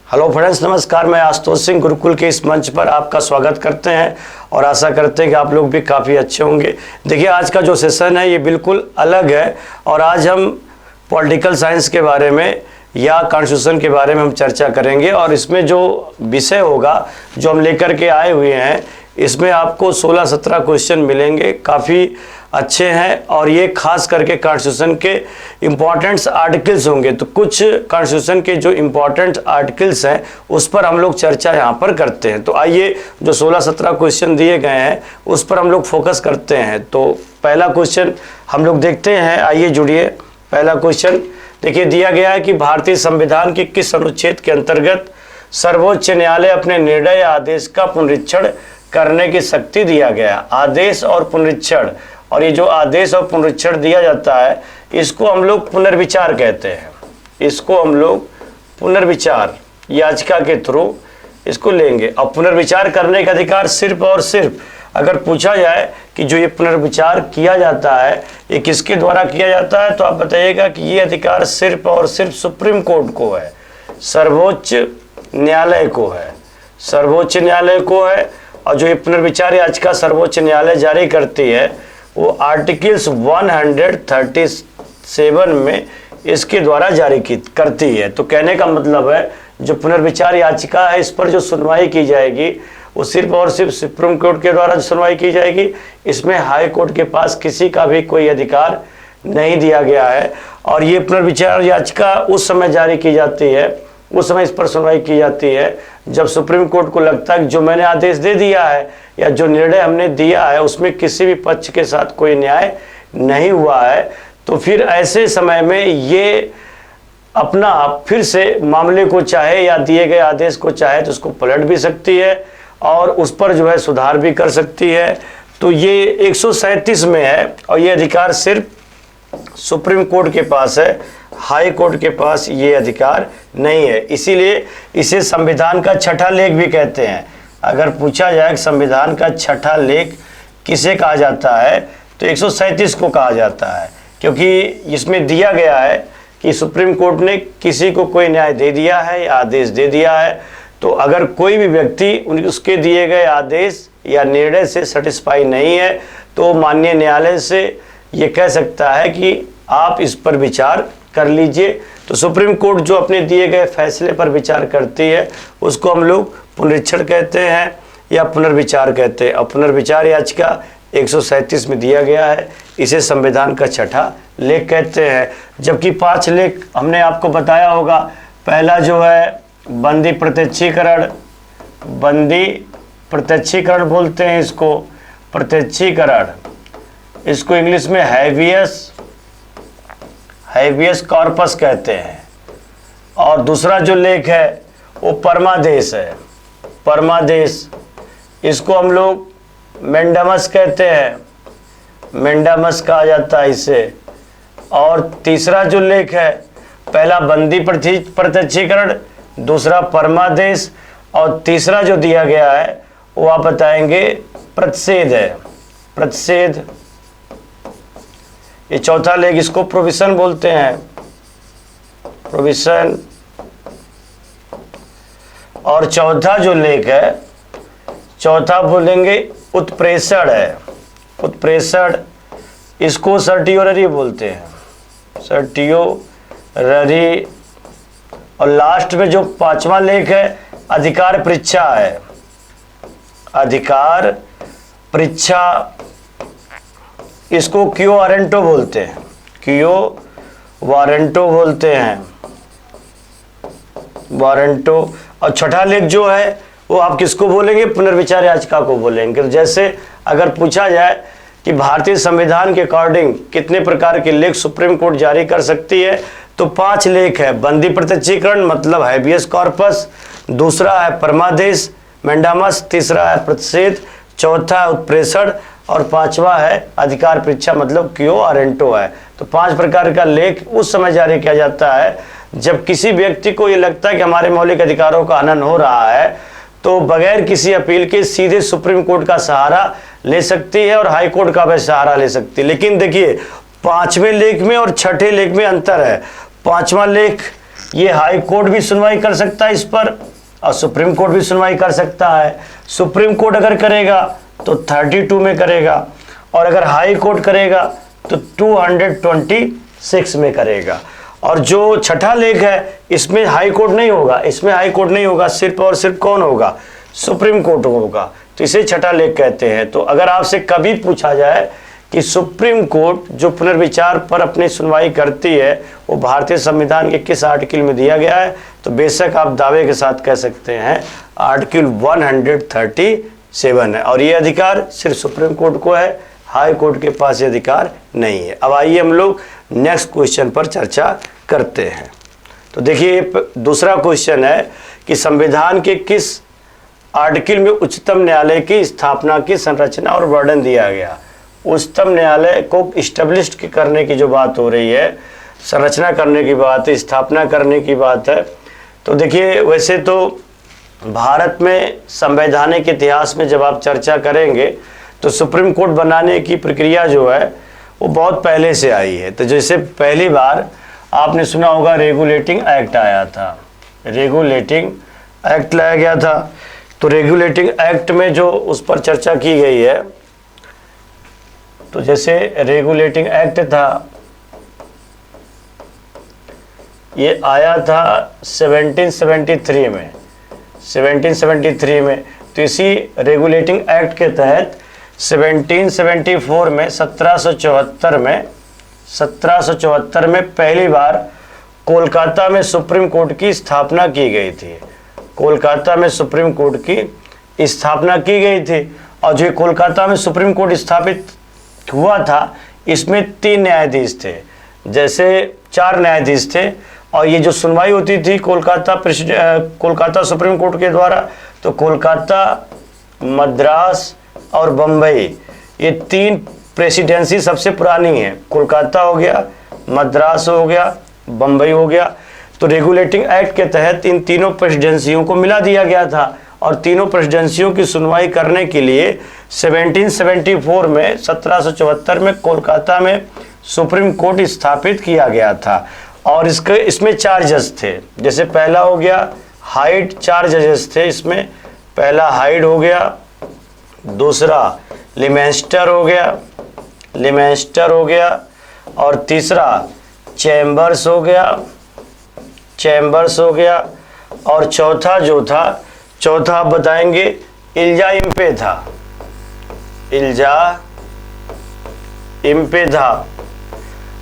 Hello friends, नमस्कार। मैं आशुतोष सिंह गुरुकुल के इस मंच पर आपका स्वागत करते हैं और आशा करते हैं कि आप लोग भी काफ़ी अच्छे होंगे। देखिए, आज का जो सेशन है ये बिल्कुल अलग है और आज हम पॉलिटिकल साइंस के बारे में या कॉन्स्टिट्यूशन के बारे में हम चर्चा करेंगे। और इसमें जो विषय होगा जो हम लेकर के आए हुए हैं, इसमें आपको 16-17 क्वेश्चन मिलेंगे, काफ़ी अच्छे हैं और ये खास करके कॉन्स्टिट्यूशन के इम्पॉर्टेंट्स आर्टिकल्स होंगे। तो कुछ कॉन्स्टिट्यूशन के जो इम्पॉर्टेंट आर्टिकल्स हैं उस पर हम लोग चर्चा यहाँ पर करते हैं। तो आइए, जो 16-17 क्वेश्चन दिए गए हैं उस पर हम लोग फोकस करते हैं। तो पहला क्वेश्चन हम लोग देखते हैं, आइए जुड़िए। पहला क्वेश्चन देखिए, दिया गया है कि भारतीय संविधान के किस अनुच्छेद के अंतर्गत सर्वोच्च न्यायालय अपने निर्णय या आदेश का पुनरीक्षण करने की शक्ति दिया गया। आदेश और पुनरीक्षण, और ये जो आदेश और पुनरीक्षण दिया जाता है इसको हम लोग पुनर्विचार कहते हैं। इसको हम लोग पुनर्विचार याचिका के थ्रू इसको लेंगे। और पुनर्विचार करने का अधिकार सिर्फ और सिर्फ अगर पूछा जाए कि जो ये पुनर्विचार किया जाता है ये किसके द्वारा किया जाता है, तो आप बताइएगा कि ये अधिकार सिर्फ और सिर्फ सुप्रीम कोर्ट को है, सर्वोच्च न्यायालय को है, सर्वोच्च न्यायालय को है। और जो ये पुनर्विचार याचिका सर्वोच्च न्यायालय जारी करती है वो आर्टिकल्स 137 में इसके द्वारा जारी करती है। तो कहने का मतलब है जो पुनर्विचार याचिका है इस पर जो सुनवाई की जाएगी वो सिर्फ और सिर्फ सुप्रीम कोर्ट के द्वारा सुनवाई की जाएगी। इसमें हाई कोर्ट के पास किसी का भी कोई अधिकार नहीं दिया गया है। और ये पुनर्विचार याचिका उस समय जारी की जाती है, उस समय इस पर सुनवाई की जाती है जब सुप्रीम कोर्ट को लगता है कि जो मैंने आदेश दे दिया है या जो निर्णय हमने दिया है उसमें किसी भी पक्ष के साथ कोई न्याय नहीं हुआ है। तो फिर ऐसे समय में ये अपना फिर से मामले को चाहे या दिए गए आदेश को चाहे तो उसको पलट भी सकती है और उस पर जो है सुधार भी कर सकती है। तो ये 137 में है और ये अधिकार सिर्फ सुप्रीम कोर्ट के पास है, हाई कोर्ट के पास ये अधिकार नहीं है। इसीलिए इसे संविधान का छठा लेख भी कहते हैं। अगर पूछा जाए कि संविधान का छठा लेख किसे कहा जाता है तो 137 को कहा जाता है, क्योंकि इसमें दिया गया है कि सुप्रीम कोर्ट ने किसी को कोई न्याय दे दिया है या आदेश दे दिया है, तो अगर कोई भी व्यक्ति उसके दिए गए आदेश या निर्णय से सेटिस्फाई नहीं है तो माननीय न्यायालय से ये कह सकता है कि आप इस पर विचार कर लीजिए। तो सुप्रीम कोर्ट जो अपने दिए गए फैसले पर विचार करती है उसको हम लोग पुनरीक्षण कहते हैं या पुनर्विचार कहते हैं। और पुनर्विचार याचिका 137 में दिया गया है, इसे संविधान का छठा लेख कहते हैं। जबकि 5 लेख हमने आपको बताया होगा। पहला जो है बंदी प्रत्यक्षीकरण, बंदी प्रत्यक्षीकरण बोलते हैं इसको, प्रत्यक्षीकरण, इसको इंग्लिश में हैवियस कॉर्पस कहते हैं। और दूसरा जो लेख है वो परमादेश है, परमादेश, इसको हम लोग मेंडामस कहते हैं, मेंडामस कहा जाता है इसे। और तीसरा जो लेख है, पहला बंदी प्रत्यक्षीकरण, दूसरा परमादेश और तीसरा जो दिया गया है वो आप बताएंगे प्रतिषेध है, प्रतिषेध। ये चौथा लेख, इसको प्रोविजन बोलते हैं, प्रोविजन। और चौथा जो लेख है, चौथा बोलेंगे उत्प्रेषण है, उत्प्रेषण, इसको सर्टियोररी बोलते हैं, सर्टियोररी। और लास्ट में जो 5वां लेख है अधिकार परीक्षा है, अधिकार परीक्षा, इसको क्यो वारंटो बोलते हैं, क्यो वारंटो बोलते हैं, वारंटो। और छठा लेख जो है वो आप किसको बोलेंगे, पुनर्विचार याचिका को बोलेंगे। जैसे अगर पूछा जाए कि भारतीय संविधान के अकॉर्डिंग कितने प्रकार के लेख सुप्रीम कोर्ट जारी कर सकती है, तो 5 लेख है। बंदी प्रत्यक्षीकरण मतलब हैबियस कॉर्पस, दूसरा है परमादेश मेंडामस, तीसरा है प्रतिषेध, चौथा है उत्प्रेषण और 5वां है अधिकार परीक्षा मतलब क्यो वारंटो है। तो 5 प्रकार का लेख उस समय जारी किया जाता है जब किसी व्यक्ति को ये लगता है कि हमारे मौलिक अधिकारों का हनन हो रहा है, तो बगैर किसी अपील के सीधे सुप्रीम कोर्ट का सहारा ले सकती है और हाई कोर्ट का भी सहारा ले सकती है। लेकिन देखिए 5वें लेख में और छठे लेख में अंतर है। 5वां लेख ये हाई कोर्ट भी सुनवाई कर सकता है इस पर और सुप्रीम कोर्ट भी सुनवाई कर सकता है। सुप्रीम कोर्ट अगर करेगा तो 32 में करेगा और अगर हाई कोर्ट करेगा तो 226 में करेगा। और जो छठा लेख है इसमें हाई कोर्ट नहीं होगा, इसमें हाई कोर्ट नहीं होगा, सिर्फ और सिर्फ कौन होगा? सुप्रीम कोर्ट होगा। तो इसे छठा लेख कहते हैं। तो अगर आपसे कभी पूछा जाए कि सुप्रीम कोर्ट जो पुनर्विचार पर अपनी सुनवाई करती है वो भारतीय संविधान के किस आर्टिकल में दिया गया है, तो बेशक आप दावे के साथ कह सकते हैं आर्टिकल 137 है। और ये अधिकार सिर्फ सुप्रीम कोर्ट को है, हाई कोर्ट के पास ये अधिकार नहीं है। अब आइए हम लोग नेक्स्ट क्वेश्चन पर चर्चा करते हैं। तो देखिए दूसरा क्वेश्चन है कि संविधान के किस आर्टिकल में उच्चतम न्यायालय की स्थापना की संरचना और वर्णन दिया गया? उच्चतम न्यायालय को इस्टेब्लिश करने की जो बात हो रही है, संरचना करने की बात है, स्थापना करने की बात है। तो देखिए वैसे तो भारत में संवैधानिक इतिहास में जब आप चर्चा करेंगे तो सुप्रीम कोर्ट बनाने की प्रक्रिया जो है वो बहुत पहले से आई है। तो जैसे पहली बार आपने सुना होगा रेगुलेटिंग एक्ट आया था, रेगुलेटिंग एक्ट लाया गया था। तो रेगुलेटिंग एक्ट में जो उस पर चर्चा की गई है, तो जैसे रेगुलेटिंग एक्ट था ये आया था 1773 में, 1773 में। तो इसी रेगुलेटिंग एक्ट के तहत 1774 में 1774 में पहली बार कोलकाता में सुप्रीम कोर्ट की स्थापना की गई थी। कोलकाता में सुप्रीम कोर्ट की स्थापना की गई थी। और जो कोलकाता में सुप्रीम कोर्ट स्थापित हुआ था इसमें 3 न्यायाधीश थे, जैसे 4 न्यायाधीश थे। और ये जो सुनवाई होती थी कोलकाता सुप्रीम कोर्ट के द्वारा, तो कोलकाता, मद्रास और बम्बई ये 3 प्रेसिडेंसी सबसे पुरानी है। कोलकाता हो गया, मद्रास हो गया, बम्बई हो गया। तो रेगुलेटिंग एक्ट के तहत इन तीनों प्रेसिडेंसियों को मिला दिया गया था और तीनों प्रेसिडेंसियों की सुनवाई करने के लिए 1774 में कोलकाता में सुप्रीम कोर्ट स्थापित किया गया था। और इसमें 4 जज थे। जैसे पहला हो गया हाइड, 4 जजेस थे इसमें। पहला हाइड हो गया, दूसरा लिमेंस्टर हो गया और तीसरा चैम्बर्स हो गया और चौथा जो था, चौथा आप बताएंगे इल्जा इम्पे था।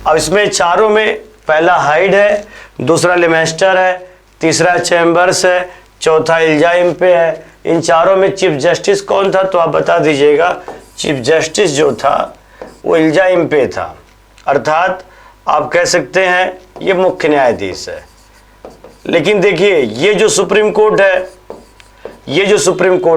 अब इसमें चारों में पहला हाइड है, दूसरा लिमेंस्टर है, तीसरा चैम्बर्स है, चौथा इल्जा इम्पे है। इन चारों में चीफ जस्टिस कौन था तो आप बता दीजिएगा। चीफ जस्टिस जो था वो इल्जा इम्पे था, अर्थात आप कह सकते हैं ये मुख्य न्यायाधीश है। लेकिन देखिए ये जो सुप्रीम कोर्ट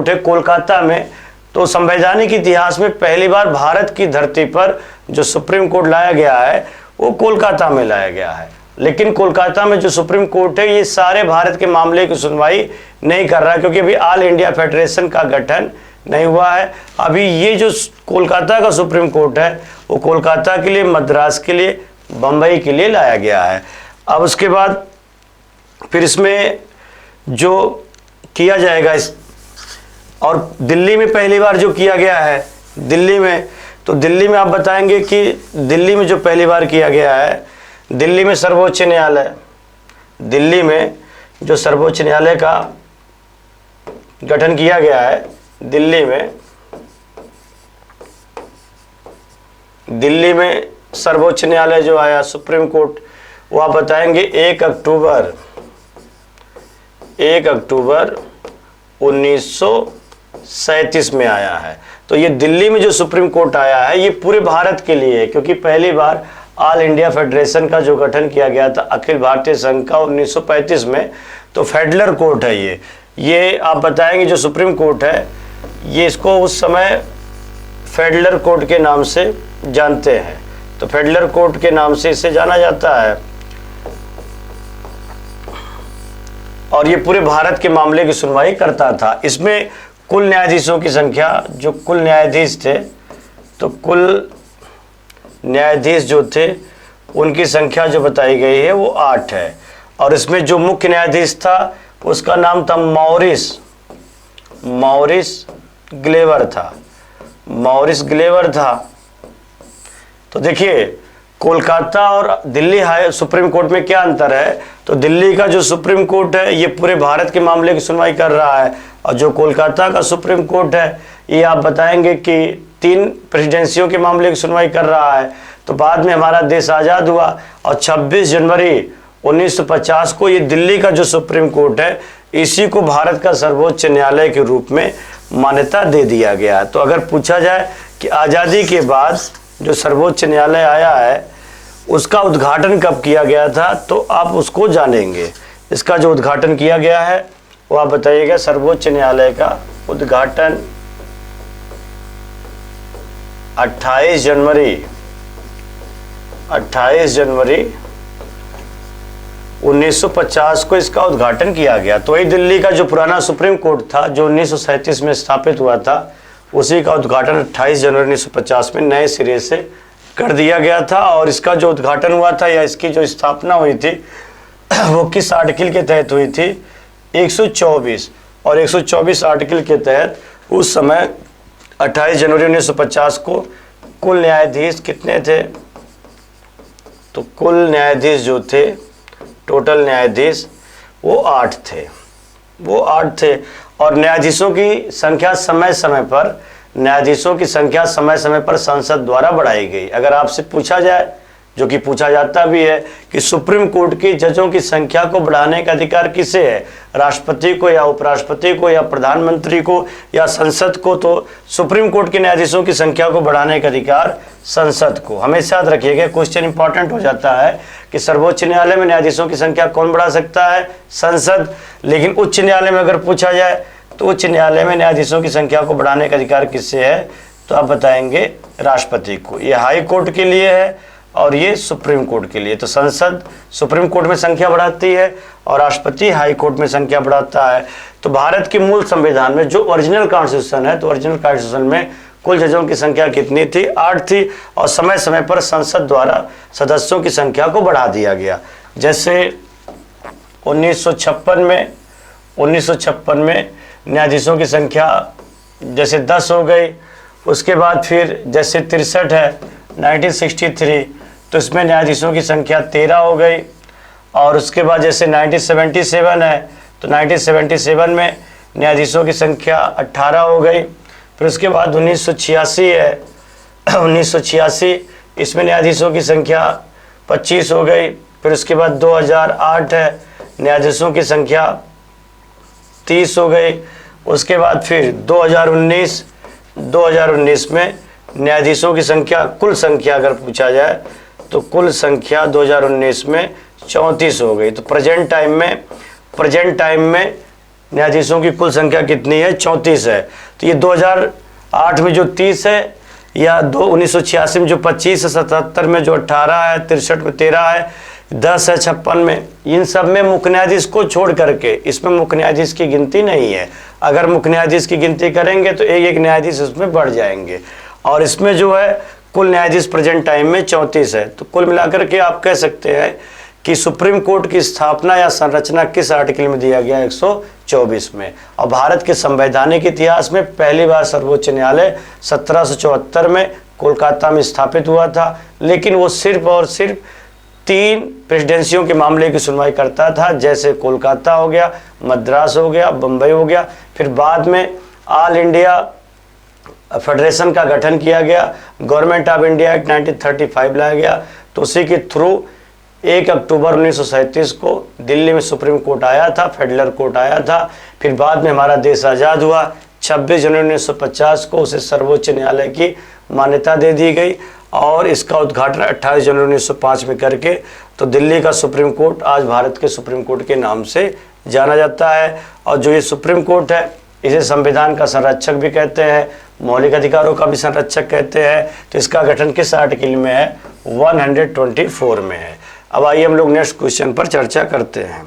है कोलकाता में, तो संवैधानिक इतिहास में पहली बार भारत की धरती पर जो सुप्रीम कोर्ट लाया गया है वो कोलकाता में लाया गया है। लेकिन कोलकाता में जो सुप्रीम कोर्ट है ये सारे भारत के मामले की सुनवाई नहीं कर रहा है, क्योंकि अभी ऑल इंडिया फेडरेशन का गठन नहीं हुआ है। अभी ये जो कोलकाता का सुप्रीम कोर्ट है वो कोलकाता के लिए, मद्रास के लिए, बम्बई के लिए लाया गया है। अब उसके बाद फिर इसमें जो किया जाएगा और दिल्ली में पहली बार जो किया गया है दिल्ली में, तो दिल्ली में आप बताएंगे कि दिल्ली में जो पहली बार किया गया है, दिल्ली में सर्वोच्च न्यायालय, दिल्ली में जो सर्वोच्च न्यायालय का गठन किया गया है, दिल्ली में सर्वोच्च न्यायालय जो आया सुप्रीम कोर्ट, वो आप बताएंगे 1 अक्टूबर 1937 में आया है। तो ये दिल्ली में जो सुप्रीम कोर्ट आया है ये पूरे भारत के लिए है, क्योंकि पहली बार ऑल इंडिया फेडरेशन का जो गठन किया गया था अखिल भारतीय संघ का 1935 में, तो फेडरल कोर्ट है ये आप बताएंगे जो सुप्रीम कोर्ट है ये, इसको उस समय फेडरल कोर्ट के नाम से जानते हैं। तो फेडरल कोर्ट के नाम से इसे जाना जाता है और ये पूरे भारत के मामले की सुनवाई करता था। इसमें कुल न्यायाधीशों की संख्या, जो कुल न्यायाधीश थे, तो कुल न्यायाधीश जो थे उनकी संख्या जो बताई गई है वो 8 है। और इसमें जो मुख्य न्यायाधीश था उसका नाम था मॉरिस ग्लेवर था, मॉरिस ग्लेवर था। तो देखिए कोलकाता और दिल्ली हाई सुप्रीम कोर्ट में क्या अंतर है, तो दिल्ली का जो सुप्रीम कोर्ट है ये पूरे भारत के मामले की सुनवाई कर रहा है, और जो कोलकाता का सुप्रीम कोर्ट है ये आप बताएंगे कि 3 प्रेसिडेंसियों के मामले की सुनवाई कर रहा है। तो बाद में हमारा देश आज़ाद हुआ और 26 जनवरी 1950 को ये दिल्ली का जो सुप्रीम कोर्ट है इसी को भारत का सर्वोच्च न्यायालय के रूप में मान्यता दे दिया गया। तो अगर पूछा जाए कि आज़ादी के बाद जो सर्वोच्च न्यायालय आया है उसका उद्घाटन कब किया गया था, तो आप उसको जानेंगे। इसका जो उद्घाटन किया गया है वो आप बताइएगा। सर्वोच्च न्यायालय का उद्घाटन 28 जनवरी 1950 को इसका उद्घाटन किया गया। तो वही दिल्ली का जो पुराना सुप्रीम कोर्ट था जो 1937 में स्थापित हुआ था उसी का उद्घाटन 28 जनवरी 1950 में नए सिरे से कर दिया गया था। और इसका जो उद्घाटन हुआ था या इसकी जो स्थापना हुई थी वो किस आर्टिकल के तहत हुई थी, 124 और 124 आर्टिकल के तहत उस समय 28 जनवरी 1950 को कुल न्यायाधीश कितने थे, तो कुल न्यायाधीश जो थे, टोटल न्यायाधीश वो 8 थे। और न्यायाधीशों की संख्या समय समय पर संसद द्वारा बढ़ाई गई। अगर आपसे पूछा जाए, जो कि पूछा जाता भी है, कि सुप्रीम कोर्ट के जजों की संख्या को बढ़ाने का अधिकार किसे है, राष्ट्रपति को या उपराष्ट्रपति को या प्रधानमंत्री को या संसद को, तो सुप्रीम कोर्ट के न्यायाधीशों की संख्या को बढ़ाने का अधिकार संसद को। हमेशा याद रखिएगा, क्वेश्चन इंपॉर्टेंट हो जाता है कि सर्वोच्च न्यायालय में न्यायाधीशों की संख्या कौन बढ़ा सकता है, संसद। लेकिन उच्च न्यायालय में अगर पूछा जाए तो उच्च न्यायालय में न्यायाधीशों की संख्या को बढ़ाने का अधिकार किससे है, तो आप बताएंगे राष्ट्रपति को। ये हाई कोर्ट के लिए है और ये सुप्रीम कोर्ट के लिए। तो संसद सुप्रीम कोर्ट में संख्या बढ़ाती है और राष्ट्रपति हाई कोर्ट में संख्या बढ़ाता है। तो भारत के मूल संविधान में जो ओरिजिनल कॉन्स्टिट्यूशन है, तो ओरिजिनल कॉन्स्टिट्यूशन में कुल जजों की संख्या कितनी थी, 8 थी। और समय समय पर संसद द्वारा सदस्यों की संख्या को बढ़ा दिया गया। जैसे 1956 में न्यायाधीशों की संख्या जैसे 10 हो गई। उसके बाद फिर जैसे 63 है 1963, तो इसमें न्यायाधीशों की संख्या 13 हो गई। और उसके बाद जैसे 1977 है तो 1977 में न्यायाधीशों की संख्या 18 हो गई। फिर उसके बाद 1986 है 1986, इसमें न्यायाधीशों की संख्या 25 हो गई। फिर उसके बाद 2008 है, न्यायाधीशों की संख्या 30 हो गई। उसके बाद फिर 2019 में न्यायाधीशों की संख्या, कुल संख्या अगर पूछा जाए तो कुल संख्या 2019 में 34 हो गई। तो प्रेजेंट टाइम में न्यायाधीशों की कुल संख्या कितनी है, 34 है। तो ये 2008 में जो 30 है, या 1986 में जो 25 है, 77 में जो 18 है, 63 में 13 है, 10 है 56 में, इन सब में मुख्य न्यायाधीश को छोड़ करके इसमें मुख्य न्यायाधीश की गिनती नहीं है। अगर मुख्य न्यायाधीश की गिनती करेंगे तो एक न्यायाधीश उसमें बढ़ जाएंगे। और इसमें जो है कुल न्यायाधीश प्रेजेंट टाइम में 34 है। तो कुल मिलाकर के आप कह सकते हैं कि सुप्रीम कोर्ट की स्थापना या संरचना किस आर्टिकल में दिया गया, 124 में। और भारत के संवैधानिक इतिहास में पहली बार सर्वोच्च न्यायालय 1774 में कोलकाता में स्थापित हुआ था। लेकिन वो सिर्फ और सिर्फ 3 प्रेसिडेंसियों के मामले की सुनवाई करता था, जैसे कोलकाता हो गया, मद्रास हो गया, बम्बई हो गया। फिर बाद में ऑल इंडिया फेडरेशन का गठन किया गया, गवर्नमेंट ऑफ इंडिया एक्ट 1935 लाया गया। तो उसी के थ्रू 1 अक्टूबर 1937 को दिल्ली में सुप्रीम कोर्ट आया था, फेडरल कोर्ट आया था। फिर बाद में हमारा देश आज़ाद हुआ, 26 जनवरी 1950 को उसे सर्वोच्च न्यायालय की मान्यता दे दी गई। और इसका उद्घाटन 28 जनवरी 1905 में करके तो दिल्ली का सुप्रीम कोर्ट आज भारत के सुप्रीम कोर्ट के नाम से जाना जाता है। और जो ये सुप्रीम कोर्ट है इसे संविधान का संरक्षक भी कहते हैं, मौलिक अधिकारों का भी संरक्षक कहते हैं। तो इसका गठन किस आर्टिकल में है, 124 में है। अब आइए हम लोग नेक्स्ट क्वेश्चन पर चर्चा करते हैं।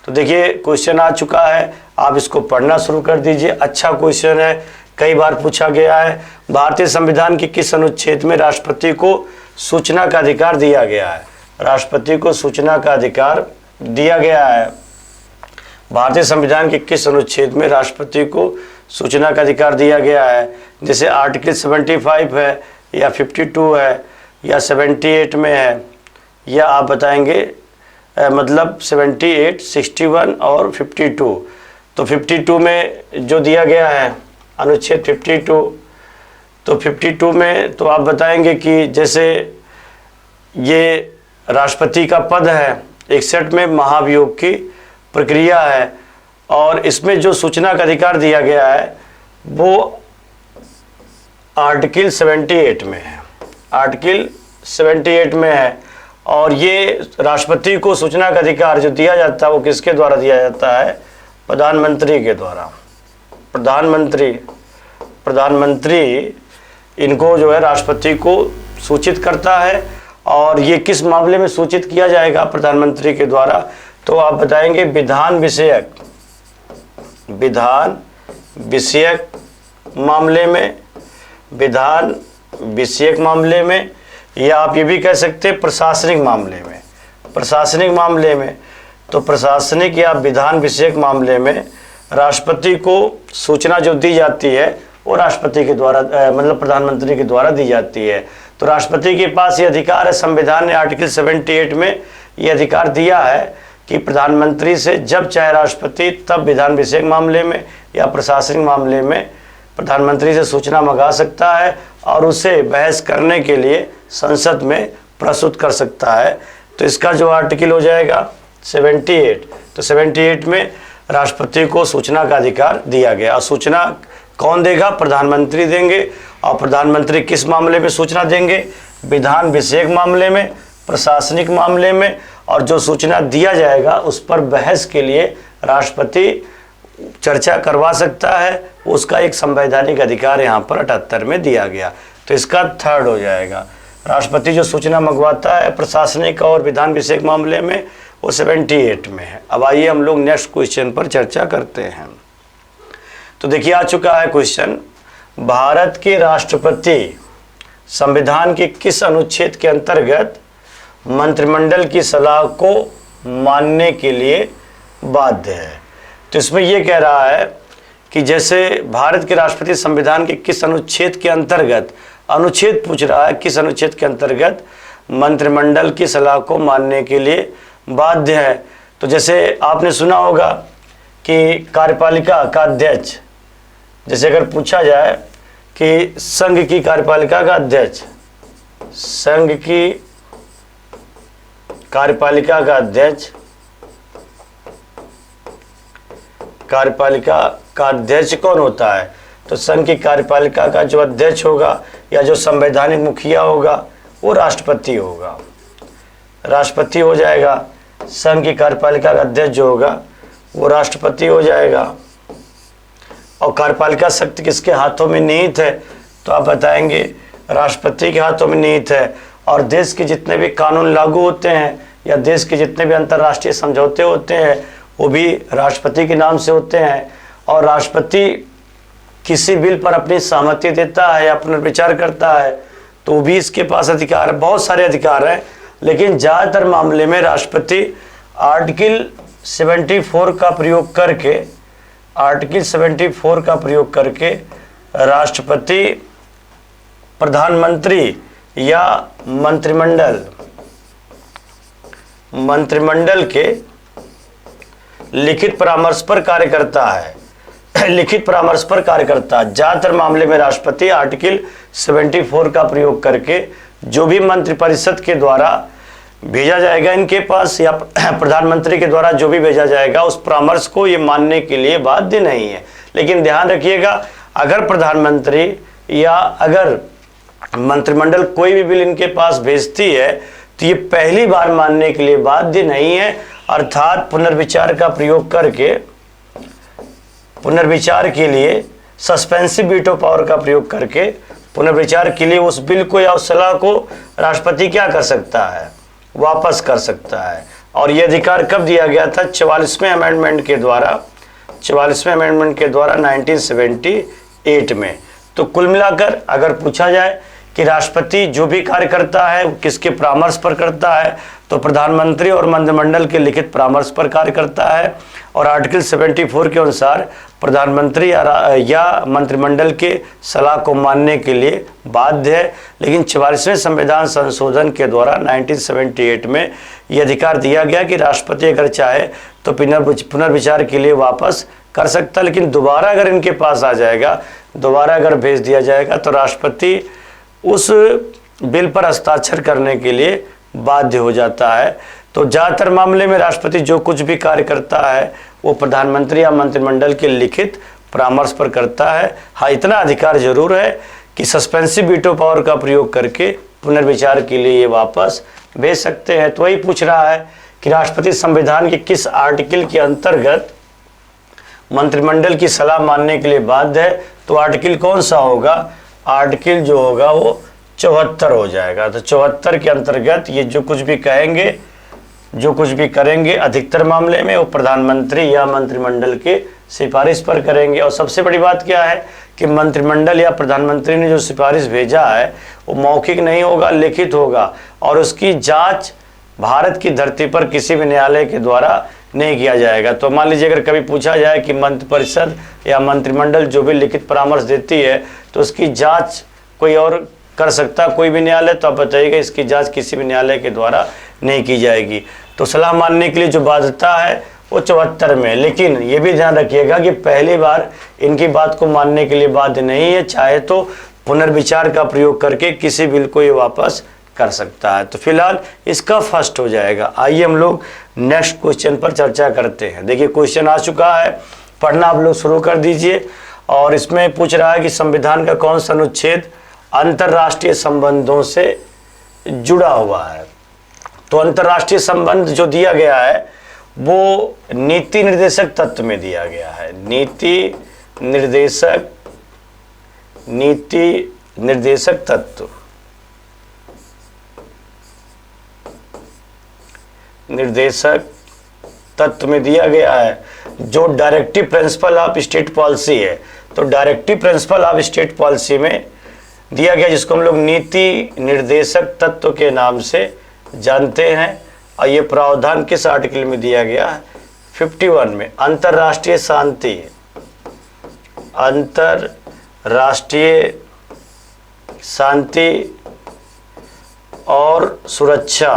तो देखिए क्वेश्चन आ चुका है, आप इसको पढ़ना शुरू कर दीजिए। अच्छा क्वेश्चन है, कई बार पूछा गया है। भारतीय संविधान के किस अनुच्छेद में राष्ट्रपति को सूचना का अधिकार दिया गया है, राष्ट्रपति को सूचना का अधिकार दिया गया है भारतीय संविधान के किस अनुच्छेद में राष्ट्रपति को सूचना का अधिकार दिया गया है? जैसे आर्टिकल 75 है या 52 है या 78 में है, या आप बताएंगे मतलब 78, 61 और 52। तो 52 में जो दिया गया है अनुच्छेद 52, तो 52 में तो आप बताएंगे कि जैसे ये राष्ट्रपति का पद है, 61 में महाभियोग की प्रक्रिया है, और इसमें जो सूचना का अधिकार दिया गया है वो आर्टिकल 78 में है, आर्टिकल 78 में है। और ये राष्ट्रपति को सूचना का अधिकार जो दिया जाता है वो किसके द्वारा दिया जाता है? प्रधानमंत्री के द्वारा। प्रधानमंत्री इनको जो है राष्ट्रपति को सूचित करता है। और ये किस मामले में सूचित किया जाएगा प्रधानमंत्री के द्वारा? तो आप बताएंगे विधान विषयक मामले में, विधान विषयक मामले में, या आप ये भी कह सकते हैं प्रशासनिक मामले में। प्रशासनिक मामले में तो प्रशासनिक या विधान विषयक मामले में राष्ट्रपति को सूचना जो दी जाती है वो राष्ट्रपति के द्वारा मतलब प्रधानमंत्री के द्वारा दी जाती है। तो राष्ट्रपति के पास ये अधिकार है, संविधान ने आर्टिकल 78 में ये अधिकार दिया है कि प्रधानमंत्री से जब चाहे राष्ट्रपति तब विधान विषयक मामले में या प्रशासनिक मामले में प्रधानमंत्री से सूचना मंगा सकता है और उसे बहस करने के लिए संसद में प्रस्तुत कर सकता है। तो इसका जो आर्टिकल हो जाएगा 78, तो 78 में राष्ट्रपति को सूचना का अधिकार दिया गया। और सूचना कौन देगा? प्रधानमंत्री देंगे। और प्रधानमंत्री किस मामले में सूचना देंगे? विधान विषयक मामले में, प्रशासनिक मामले में, और जो सूचना दिया जाएगा उस पर बहस के लिए राष्ट्रपति चर्चा करवा सकता है। उसका एक संवैधानिक अधिकार यहाँ पर 78 में दिया गया। तो इसका थर्ड हो जाएगा। राष्ट्रपति जो सूचना मंगवाता है प्रशासनिक और विधान विषयक मामले में वो 78 में है। अब आइए हम लोग नेक्स्ट क्वेश्चन पर चर्चा करते हैं। तो देखिए आ चुका है क्वेश्चन, भारत के राष्ट्रपति संविधान के किस अनुच्छेद के अंतर्गत मंत्रिमंडल की सलाह को मानने के लिए बाध्य है? तो इसमें यह कह रहा है कि जैसे भारत के राष्ट्रपति संविधान के किस अनुच्छेद के अंतर्गत, अनुच्छेद पूछ रहा है किस अनुच्छेद के अंतर्गत मंत्रिमंडल की सलाह को मानने के लिए बाध्य है। तो जैसे आपने सुना होगा कि कार्यपालिका का अध्यक्ष, जैसे अगर पूछा जाए कि संघ की कार्यपालिका का अध्यक्ष, संघ की कार्यपालिका का अध्यक्ष, कार्यपालिका का अध्यक्ष कौन होता है? तो संघ की कार्यपालिका का जो अध्यक्ष होगा या जो संवैधानिक मुखिया होगा वो राष्ट्रपति होगा, राष्ट्रपति हो जाएगा। संघ की कार्यपालिका का अध्यक्ष जो होगा वो राष्ट्रपति हो जाएगा। और कार्यपालिका शक्ति किसके हाथों में निहित है? तो आप बताएंगे राष्ट्रपति के हाथों में निहित है। और देश के जितने भी कानून लागू होते हैं या देश के जितने भी अंतर्राष्ट्रीय समझौते होते हैं वो भी राष्ट्रपति के नाम से होते हैं। और राष्ट्रपति किसी बिल पर अपनी सहमति देता है या पुनर्विचार करता है तो वो भी इसके पास अधिकार है। बहुत सारे अधिकार हैं, लेकिन ज़्यादातर मामले में राष्ट्रपति आर्टिकल 74 का प्रयोग करके, आर्टिकल 74 का प्रयोग करके राष्ट्रपति प्रधानमंत्री या मंत्रिमंडल के लिखित परामर्श पर कार्य करता है, लिखित परामर्श पर कार्य करता है। ज़्यादातर मामले में राष्ट्रपति आर्टिकल 74 का प्रयोग करके जो भी मंत्रिपरिषद के द्वारा भेजा जाएगा इनके पास या प्रधानमंत्री के द्वारा जो भी भेजा जाएगा उस परामर्श को ये मानने के लिए बाध्य नहीं है। लेकिन ध्यान रखिएगा, अगर प्रधानमंत्री या अगर मंत्रिमंडल कोई भी बिल इनके पास भेजती है तो ये पहली बार मानने के लिए बाध्य नहीं है। अर्थात पुनर्विचार का प्रयोग करके, पुनर्विचार के लिए सस्पेंसिव वीटो पावर का प्रयोग करके पुनर्विचार के लिए उस बिल को या उस सलाह को राष्ट्रपति क्या कर सकता है? वापस कर सकता है। और ये अधिकार कब दिया गया था? 44वें अमेंडमेंट के द्वारा, 44वें अमेंडमेंट के द्वारा 1978 में। तो कुल मिलाकर अगर पूछा जाए कि राष्ट्रपति जो भी कार्य करता है वो किसके परामर्श पर करता है, तो प्रधानमंत्री और मंत्रिमंडल के लिखित परामर्श पर कार्य करता है। और आर्टिकल 74 के अनुसार प्रधानमंत्री या मंत्रिमंडल के सलाह को मानने के लिए बाध्य है। लेकिन 44वें संविधान संशोधन के द्वारा 1978 में यह अधिकार दिया गया कि राष्ट्रपति अगर चाहे तो पुनर्विचार के लिए वापस कर सकता, लेकिन दोबारा अगर इनके पास आ जाएगा, दोबारा अगर भेज दिया जाएगा तो राष्ट्रपति उस बिल पर हस्ताक्षर करने के लिए बाध्य हो जाता है। तो ज़्यादातर मामले में राष्ट्रपति जो कुछ भी कार्य करता है वो प्रधानमंत्री या मंत्रिमंडल के लिखित परामर्श पर करता है। हाँ, इतना अधिकार जरूर है कि सस्पेंसिव वीटो पावर का प्रयोग करके पुनर्विचार के लिए ये वापस भेज सकते हैं। तो वही पूछ रहा है कि राष्ट्रपति संविधान के किस आर्टिकल के अंतर्गत मंत्रिमंडल की सलाह मानने के लिए बाध्य है। तो आर्टिकल कौन सा होगा, आर्टिकल जो होगा वो 74 हो जाएगा। तो 74 के अंतर्गत ये जो कुछ भी कहेंगे, जो कुछ भी करेंगे अधिकतर मामले में वो प्रधानमंत्री या मंत्रिमंडल के सिफारिश पर करेंगे। और सबसे बड़ी बात क्या है कि मंत्रिमंडल या प्रधानमंत्री ने जो सिफारिश भेजा है वो मौखिक नहीं होगा, लिखित होगा, और उसकी जांच भारत की धरती पर किसी भी न्यायालय के द्वारा नहीं किया जाएगा। तो मान लीजिए अगर कभी पूछा जाए कि मंत्रिपरिषद या मंत्रिमंडल जो भी लिखित परामर्श देती है तो उसकी जांच कोई और कर सकता है, कोई भी न्यायालय, तो आप बताइएगा इसकी जांच किसी भी न्यायालय के द्वारा नहीं की जाएगी। तो सलाह मानने के लिए जो बाध्यता है वो 74 में। लेकिन ये भी ध्यान रखिएगा कि पहली बार इनकी बात को मानने के लिए बाध्य नहीं है, चाहे तो पुनर्विचार का प्रयोग करके किसी बिल को ये वापस कर सकता है। तो फिलहाल इसका फर्स्ट हो जाएगा। आइए हम लोग नेक्स्ट क्वेश्चन पर चर्चा करते हैं। देखिए क्वेश्चन आ चुका है, पढ़ना आप लोग शुरू कर दीजिए। और इसमें पूछ रहा है कि संविधान का कौन सा अनुच्छेद अंतर्राष्ट्रीय संबंधों से जुड़ा हुआ है। तो अंतर्राष्ट्रीय संबंध जो दिया गया है वो नीति निर्देशक तत्व में दिया गया है। नीति निर्देशक तत्व में दिया गया है जो directive principle of state policy है। तो directive principle of state policy में दिया गया जिसको हम लोग नीति निर्देशक तत्व के नाम से जानते हैं। और ये प्रावधान किस आर्टिकल में दिया गया है, 51 में। अंतर्राष्ट्रीय शांति और सुरक्षा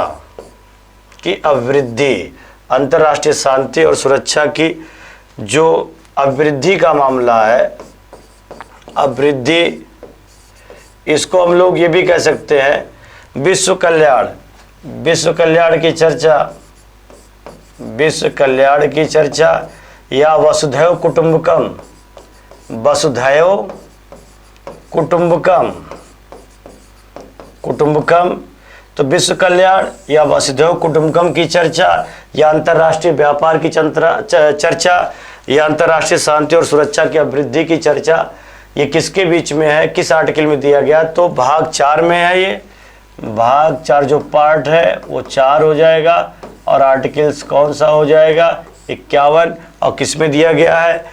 की अभिवृद्धि, अंतर्राष्ट्रीय शांति और सुरक्षा की जो अभिवृद्धि का मामला है, अभिवृद्धि, इसको हम लोग ये भी कह सकते हैं विश्व कल्याण की चर्चा या वसुधैव कुटुंबकम। तो विश्व कल्याण या वसुधैव कुटुंबकम की चर्चा या अंतर्राष्ट्रीय व्यापार की चर्चा या अंतर्राष्ट्रीय शांति और सुरक्षा की अभिवृद्धि की चर्चा, ये किसके बीच में है, किस आर्टिकल में दिया गया। तो भाग 4 में है। ये भाग 4 जो पार्ट है वो 4 हो जाएगा। और आर्टिकल्स कौन सा हो जाएगा, 51। और किस में दिया गया है,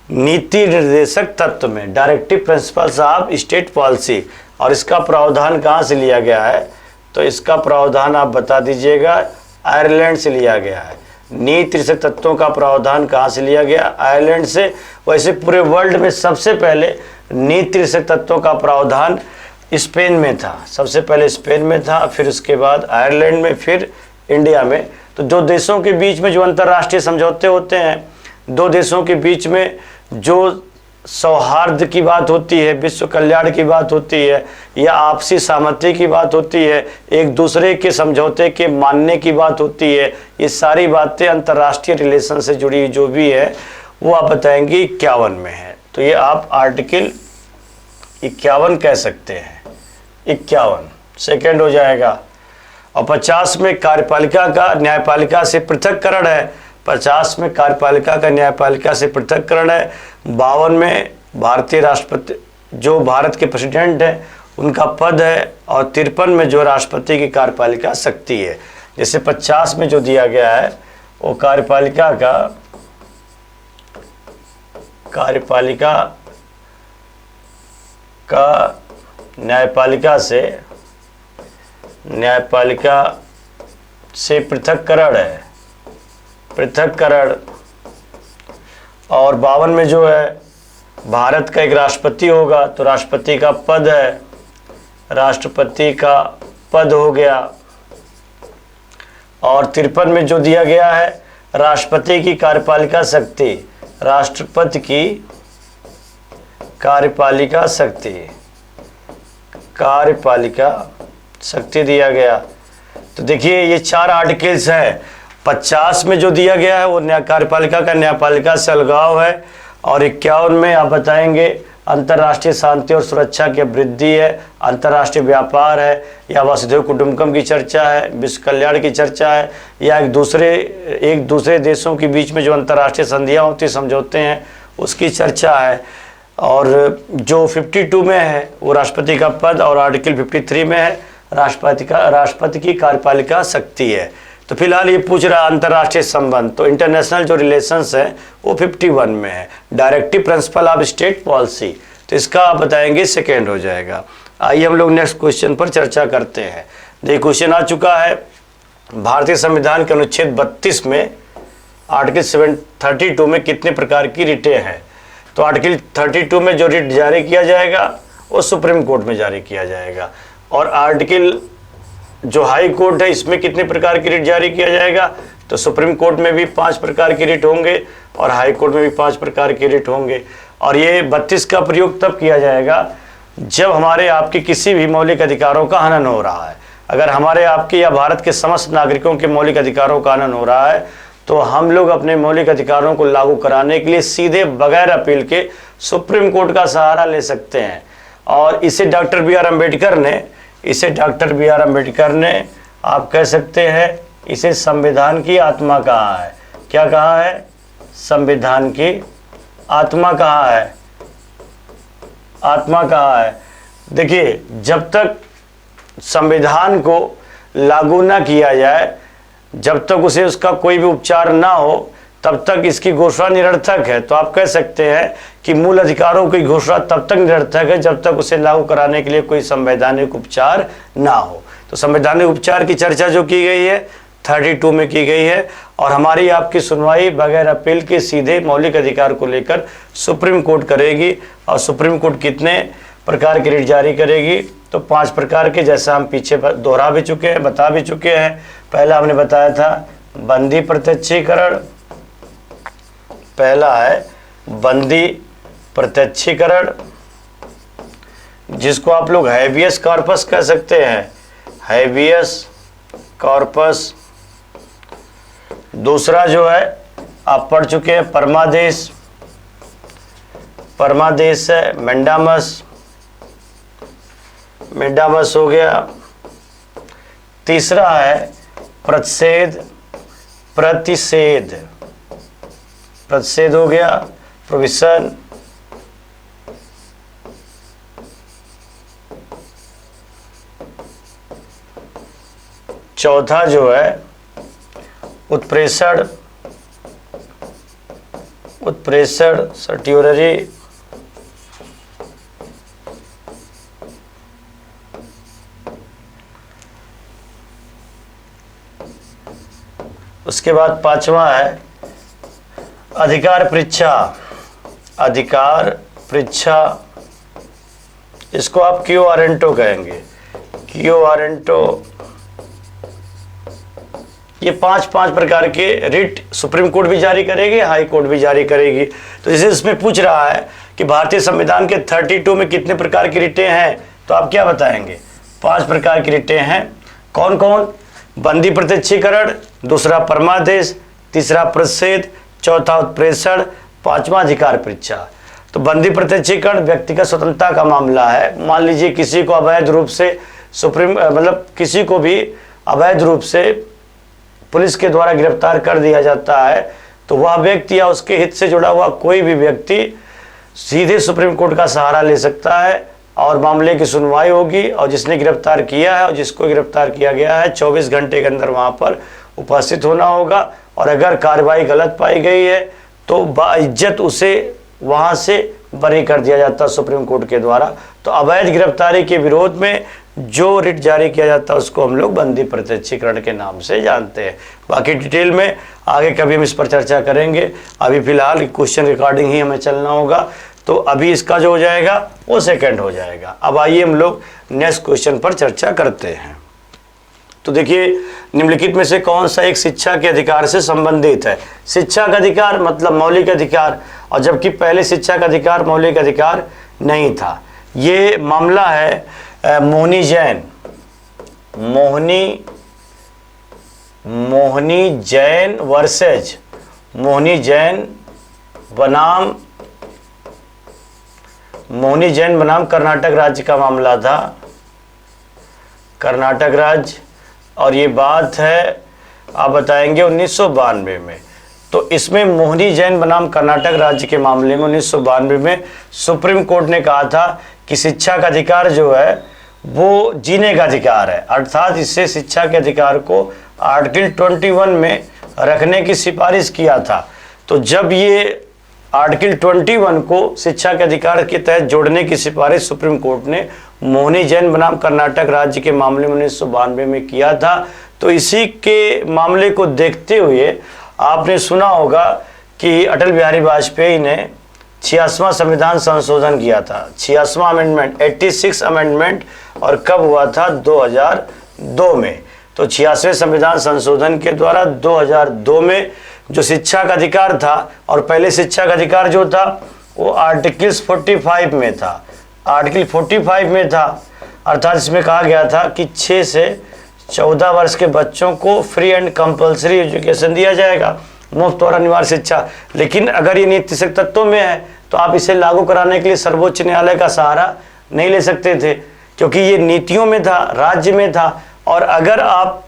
नीति निर्देशक तत्व में, directive principles of state policy. और इसका प्रावधान कहाँ से लिया गया है, तो इसका प्रावधान आप बता दीजिएगा, आयरलैंड से लिया गया है। नीति निर्देशक तत्वों का प्रावधान कहाँ से लिया गया, आयरलैंड से। वैसे पूरे वर्ल्ड में सबसे पहले नीति निर्देशक तत्वों का प्रावधान स्पेन में था, सबसे पहले स्पेन में था, फिर उसके बाद आयरलैंड में, फिर इंडिया में। तो दो देशों के बीच में जो अंतर्राष्ट्रीय समझौते होते हैं, दो देशों के बीच में जो सौहार्द की बात होती है, विश्व कल्याण की बात होती है, या आपसी सहमति की बात होती है, एक दूसरे के समझौते के मानने की बात होती है, ये सारी बातें अंतर्राष्ट्रीय रिलेशन से जुड़ी जो भी है वो आप बताएंगे 51 में है। तो ये आप आर्टिकल 51 कह सकते हैं, 51 सेकेंड हो जाएगा। और 50 में कार्यपालिका का न्यायपालिका से पृथककरण है, 50 में कार्यपालिका का न्यायपालिका से पृथककरण है। 52 में भारतीय राष्ट्रपति जो भारत के प्रेसिडेंट हैं उनका पद है। और 53 में जो राष्ट्रपति की कार्यपालिका शक्ति है। जैसे 50 में जो दिया गया है वो कार्यपालिका का न्यायपालिका से पृथक्करण है, पृथक्करण। और 52 में जो है भारत का एक राष्ट्रपति होगा, तो राष्ट्रपति का पद है, राष्ट्रपति का पद हो गया। और 53 में जो दिया गया है राष्ट्रपति की कार्यपालिका शक्ति, राष्ट्रपति की कार्यपालिका शक्ति, कार्यपालिका शक्ति दिया गया। तो देखिए ये 4 आर्टिकल्स हैं। 50 में जो दिया गया है वो कार्यपालिका का न्यायपालिका से अलगाव है। और 51 में आप बताएंगे अंतर्राष्ट्रीय शांति और सुरक्षा की वृद्धि है, अंतर्राष्ट्रीय व्यापार है, या वसुधैव कुटुंबकम की चर्चा है, विश्व कल्याण की चर्चा है, या एक दूसरे देशों के बीच में जो अंतर्राष्ट्रीय संधियाँ होती, समझौते हैं, उसकी चर्चा है। और जो 52 में है वो राष्ट्रपति का पद, और आर्टिकल 53 में है राष्ट्रपति की कार्यपालिका शक्ति है। तो फिलहाल ये पूछ रहा अंतर्राष्ट्रीय संबंध, तो इंटरनेशनल जो रिलेशंस है वो 51 में है। Directive principle of state policy, तो इसका आप बताएंगे सेकेंड हो जाएगा। आइए हम लोग नेक्स्ट क्वेश्चन पर चर्चा करते हैं। देखिए क्वेश्चन आ चुका है, भारतीय संविधान के अनुच्छेद 32 में आर्टिकल 32 में कितने प्रकार की रिटें हैं। तो आर्टिकल 32 में जो रिट जारी किया जाएगा वो सुप्रीम कोर्ट में जारी किया जाएगा। और आर्टिकल जो हाई कोर्ट है इसमें कितने प्रकार की रिट जारी किया जाएगा, तो सुप्रीम कोर्ट में भी 5 प्रकार की रिट होंगे और हाई कोर्ट में भी 5 प्रकार की रिट होंगे। और ये 32 का प्रयोग तब किया जाएगा जब हमारे आपके किसी भी मौलिक अधिकारों का हनन हो रहा है। अगर हमारे आपके या भारत के समस्त नागरिकों के मौलिक अधिकारों का हनन हो रहा है तो हम लोग अपने मौलिक अधिकारों को लागू कराने के लिए सीधे बगैर अपील के सुप्रीम कोर्ट का सहारा ले सकते हैं। और इसे डॉक्टर बी आर अम्बेडकर ने आप कह सकते हैं इसे संविधान की आत्मा कहा है। क्या कहा है? संविधान की आत्मा कहा है, आत्मा कहा है। देखिए जब तक संविधान को लागू ना किया जाए, जब तक उसे उसका कोई भी उपचार ना हो, तब तक इसकी घोषणा निरर्थक है। तो आप कह सकते हैं कि मूल अधिकारों की घोषणा तब तक निरर्थक है जब तक उसे लागू कराने के लिए कोई संवैधानिक उपचार ना हो। तो संवैधानिक उपचार की चर्चा जो की गई है 32 में की गई है। और हमारी आपकी सुनवाई बगैर अपील के सीधे मौलिक अधिकार को लेकर सुप्रीम कोर्ट करेगी। और सुप्रीम कोर्ट कितने प्रकार की रिट जारी करेगी, तो 5 प्रकार के, जैसा हम पीछे दोहरा भी चुके हैं, बता भी चुके हैं। पहला हमने बताया था बंदी प्रत्यक्षीकरण, पहला है बंदी प्रत्यक्षीकरण, जिसको आप लोग हैबियस कॉर्पस कह सकते हैं, हैबियस कॉर्पस। दूसरा जो है आप पढ़ चुके हैं परमादेश, परमादेश है मेंडामस, मेंडामस हो गया। तीसरा है प्रतिषेध, प्रतिषेध, प्रतिषेध हो गया, प्रोविशन। चौथा जो है उत्प्रेषण, उत्प्रेषण सर्ट्यूररी। उसके बाद 5वां है अधिकार परीक्षा, अधिकार परीक्षा, इसको आप क्यू वारंटो कहेंगे, क्यू वारंटो। ये 5 प्रकार के रिट सुप्रीम कोर्ट भी जारी करेगी, हाई कोर्ट भी जारी करेगी। तो जैसे इसमें पूछ रहा है कि भारतीय संविधान के 32 में कितने प्रकार की रिटें हैं, तो आप क्या बताएंगे? 5 प्रकार की रिटें हैं। कौन कौन? बंदी प्रत्यक्षीकरण, दूसरा परमादेश, तीसरा प्रतिषेध, चौथा उत्प्रेषण, 5वां अधिकार परीक्षा। तो बंदी प्रत्यक्षीकरण व्यक्तिगत स्वतंत्रता का मामला है। मान लीजिए किसी को अवैध रूप से किसी को भी अवैध रूप से पुलिस के द्वारा गिरफ्तार कर दिया जाता है, तो वह व्यक्ति या उसके हित से जुड़ा हुआ कोई भी व्यक्ति सीधे सुप्रीम कोर्ट का सहारा ले सकता है और मामले की सुनवाई होगी। और जिसने गिरफ्तार किया है और जिसको गिरफ्तार किया गया है 24 घंटे के अंदर वहाँ पर उपस्थित होना होगा। और अगर कार्रवाई गलत पाई गई है तो बाइज्जत उसे वहाँ से बरी कर दिया जाता है सुप्रीम कोर्ट के द्वारा। तो अवैध गिरफ्तारी के विरोध में जो रिट जारी किया जाता है उसको हम लोग बंदी प्रत्यक्षीकरण के नाम से जानते हैं। बाकी डिटेल में आगे कभी हम इस पर चर्चा करेंगे। अभी फिलहाल क्वेश्चन रिकॉर्डिंग ही हमें चलना होगा, तो अभी इसका जो हो जाएगा वो सेकंड हो जाएगा। अब आइए हम लोग नेक्स्ट क्वेश्चन पर चर्चा करते हैं। तो देखिए, निम्नलिखित में से कौन सा एक शिक्षा के अधिकार से संबंधित है? शिक्षा का अधिकार मतलब मौलिक अधिकार, और जबकि पहले शिक्षा का अधिकार मौलिक अधिकार नहीं था। ये मामला है मोहनी जैन, मोहनी जैन वर्सेज मोहनी जैन बनाम कर्नाटक राज्य का मामला था, कर्नाटक राज्य। और ये बात है आप बताएंगे 1992 में। तो इसमें मोहनी जैन बनाम कर्नाटक राज्य के मामले में 1992 में सुप्रीम कोर्ट ने कहा था कि शिक्षा का अधिकार जो है वो जीने का अधिकार है, अर्थात इससे शिक्षा के अधिकार को आर्टिकल 21 में रखने की सिफारिश किया था। तो जब ये आर्टिकल 21 को शिक्षा के अधिकार के तहत जोड़ने की सिफारिश सुप्रीम कोर्ट ने मोहनी जैन बनाम कर्नाटक राज्य के मामले में 1992 में किया था, तो इसी के मामले को देखते हुए आपने सुना होगा कि अटल बिहारी वाजपेयी ने 86वां संविधान संशोधन किया था, 86वां अमेंडमेंट, 86 अमेंडमेंट, और कब हुआ था? 2002 में। तो 86वें संविधान संशोधन के द्वारा 2002 में जो शिक्षा का अधिकार था, और पहले शिक्षा का अधिकार जो था वो आर्टिकल 45 में था, आर्टिकल 45 में था, अर्थात इसमें कहा गया था कि 6 से 14 वर्ष के बच्चों को फ्री एंड कंपलसरी एजुकेशन दिया जाएगा, मुफ्त और अनिवार्य शिक्षा। लेकिन अगर ये नीतिगत तत्वों में है तो आप इसे लागू कराने के लिए सर्वोच्च न्यायालय का सहारा नहीं ले सकते थे, क्योंकि ये नीतियों में था, राज्य में था। और अगर आप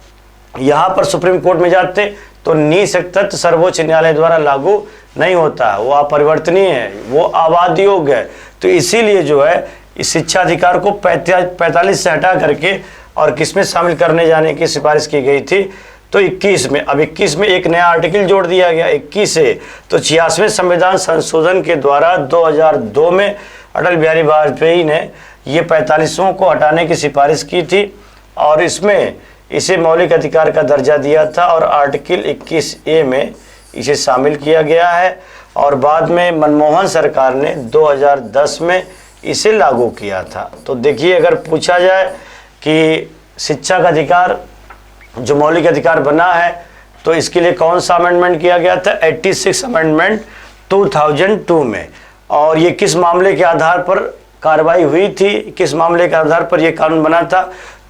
यहाँ पर सुप्रीम कोर्ट में जाते तो नीतिगत तत्व सर्वोच्च न्यायालय द्वारा लागू नहीं होता, वो अपरिवर्तनीय है, वो आवाद योग्य है। तो इसीलिए जो है इस शिक्षा अधिकार को 45 से हटा करके और किस में शामिल करने जाने की सिफारिश की गई थी, तो 21 में। अब 21 में एक नया आर्टिकल जोड़ दिया गया 21 से। तो 86वें संविधान संशोधन के द्वारा 2002 में अटल बिहारी वाजपेयी ने ये 45 को हटाने की सिफारिश की थी, और इसमें इसे मौलिक अधिकार का दर्जा दिया था, और आर्टिकल 21A में इसे शामिल किया गया है। और बाद में मनमोहन सरकार ने 2010 में इसे लागू किया था। तो देखिए, अगर पूछा जाए कि शिक्षा का अधिकार जो मौलिक अधिकार बना है तो इसके लिए कौन सा अमेंडमेंट किया गया था? 86 अमेंडमेंट 2002 में। और ये किस मामले के आधार पर कार्रवाई हुई थी, किस मामले के आधार पर यह कानून बना था?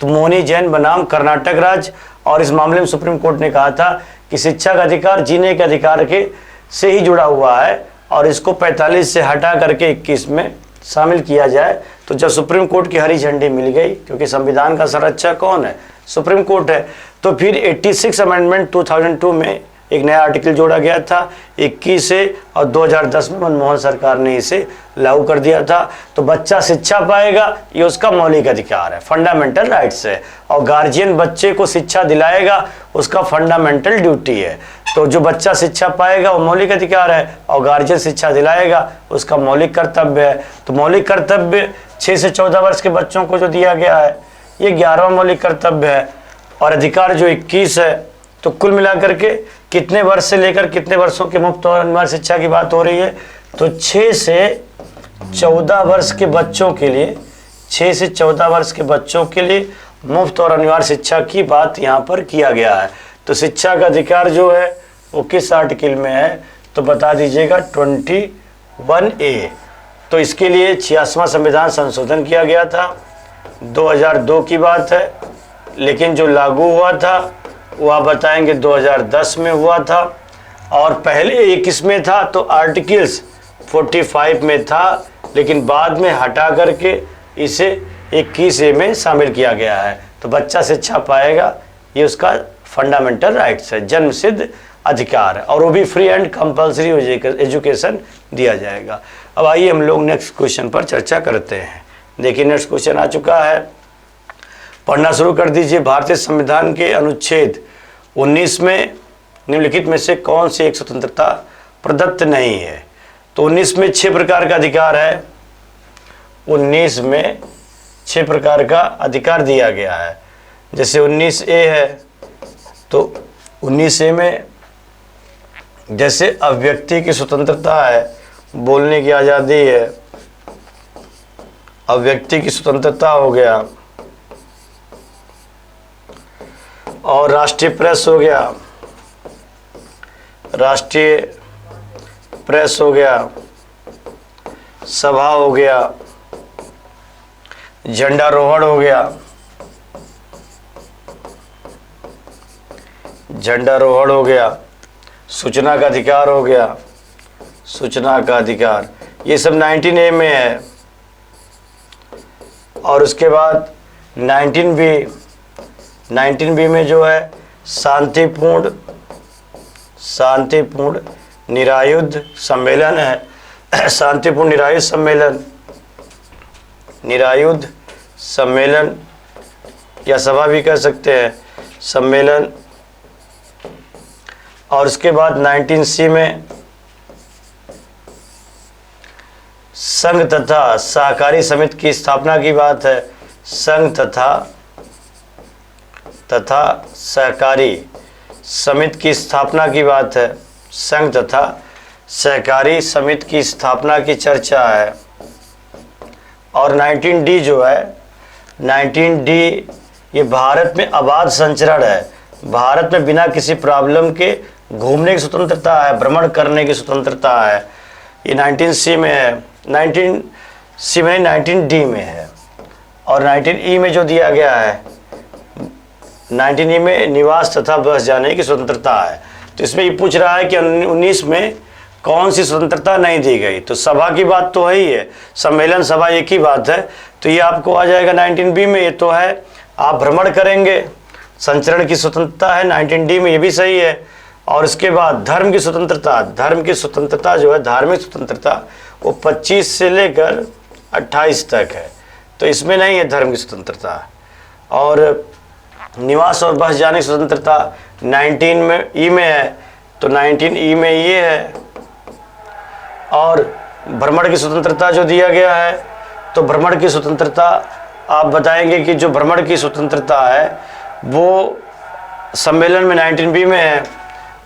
तो मोहनी जैन बनाम कर्नाटक राज्य। और इस मामले में सुप्रीम कोर्ट ने कहा था कि शिक्षा का अधिकार जीने के अधिकार के से ही जुड़ा हुआ है, और इसको 45 से हटा करके 21 में शामिल किया जाए। तो जब सुप्रीम कोर्ट की हरी झंडी मिल गई, क्योंकि संविधान का संरक्षक कौन है? सुप्रीम कोर्ट है, तो फिर 86 अमेंडमेंट 2002 में एक नया आर्टिकल जोड़ा गया था 21 से, और 2010 में मनमोहन सरकार ने इसे लागू कर दिया था। तो बच्चा शिक्षा पाएगा, ये उसका मौलिक अधिकार है, फंडामेंटल राइट्स है, और गार्जियन बच्चे को शिक्षा दिलाएगा, उसका फंडामेंटल ड्यूटी है। तो जो बच्चा शिक्षा पाएगा वो मौलिक अधिकार है, और गार्जियन शिक्षा दिलाएगा उसका मौलिक कर्तव्य है। तो मौलिक कर्तव्य 6 से 14 वर्ष के बच्चों को जो दिया गया है ये 11वां मौलिक कर्तव्य है, और अधिकार जो 21 है। तो कुल मिलाकर के कितने वर्ष से लेकर कितने वर्षों के मुफ्त और अनिवार्य शिक्षा की बात हो रही है? तो 6 से 14 वर्ष के बच्चों के लिए, 6 से 14 वर्ष के बच्चों के लिए मुफ्त और अनिवार्य शिक्षा की बात यहाँ पर किया गया है। तो शिक्षा का अधिकार जो है वो किस आर्टिकल में है? तो बता दीजिएगा 21A। तो इसके लिए 86वां संविधान संशोधन किया गया था, 2002 की बात है, लेकिन जो लागू हुआ था वो आप बताएंगे 2010 में हुआ था, और पहले 21 में था तो आर्टिकल्स 45 में था, लेकिन बाद में हटा करके इसे 21A में शामिल किया गया है। तो बच्चा शिक्षा पाएगा, ये उसका फंडामेंटल राइट्स है, जन्म सिद्ध अधिकार है, और वो भी फ्री एंड कंपलसरी एजुकेशन दिया जाएगा। अब आइए हम लोग नेक्स्ट क्वेश्चन पर चर्चा करते हैं। देखिए, नेक्स्ट क्वेश्चन आ चुका है, पढ़ना शुरू कर दीजिए। भारतीय संविधान के अनुच्छेद 19 में निम्नलिखित में से कौन सी एक स्वतंत्रता प्रदत्त नहीं है? तो 19 में 6 प्रकार का अधिकार है। 19 में 6 प्रकार का अधिकार दिया गया है। जैसे 19A है, तो 19A में जैसे अभिव्यक्ति की स्वतंत्रता है, बोलने की आज़ादी है, अभिव्यक्ति की स्वतंत्रता हो गया, और राष्ट्रीय प्रेस हो गया, राष्ट्रीय प्रेस हो गया, सभा हो गया, झंडारोहण हो गया, झंडारोहण हो गया, सूचना का अधिकार हो गया, सूचना का अधिकार, ये सब 19A में है। और उसके बाद 19B में जो है शांतिपूर्ण निरायुध सम्मेलन है। शांतिपूर्ण निरायुध सम्मेलन या सभा भी कह सकते हैं, सम्मेलन। और उसके बाद 19C में संघ तथा सहकारी समिति की स्थापना की बात है। संघ तथा सहकारी समिति की स्थापना की बात है। संघ तथा सहकारी समिति की स्थापना की चर्चा है। और 19D जो है, 19D ये भारत में अबाध संचरण है। भारत में बिना किसी प्रॉब्लम के घूमने की स्वतंत्रता है, भ्रमण करने की स्वतंत्रता है। ये 19C में है, 19C में 19D में है। और 19E में जो दिया गया है, 19E में निवास तथा बस जाने की स्वतंत्रता है। तो इसमें ये पूछ रहा है कि 19 में कौन सी स्वतंत्रता नहीं दी गई। तो सभा की बात तो है ही है, सम्मेलन सभा एक ही बात है। तो ये आपको आ जाएगा 19B में, ये तो है आप भ्रमण करेंगे, संचरण की स्वतंत्रता है 19D में, ये भी सही है। और इसके बाद धर्म की स्वतंत्रता जो है, धार्मिक स्वतंत्रता, वो 25 से लेकर 28 तक है। तो इसमें नहीं है धर्म की स्वतंत्रता। और निवास और बस जाने की स्वतंत्रता 19E में है, तो 19E में ये है। और भ्रमण की स्वतंत्रता जो दिया गया है, तो भ्रमण की स्वतंत्रता आप बताएंगे कि जो भ्रमण की स्वतंत्रता है वो सम्मेलन में 19B में है,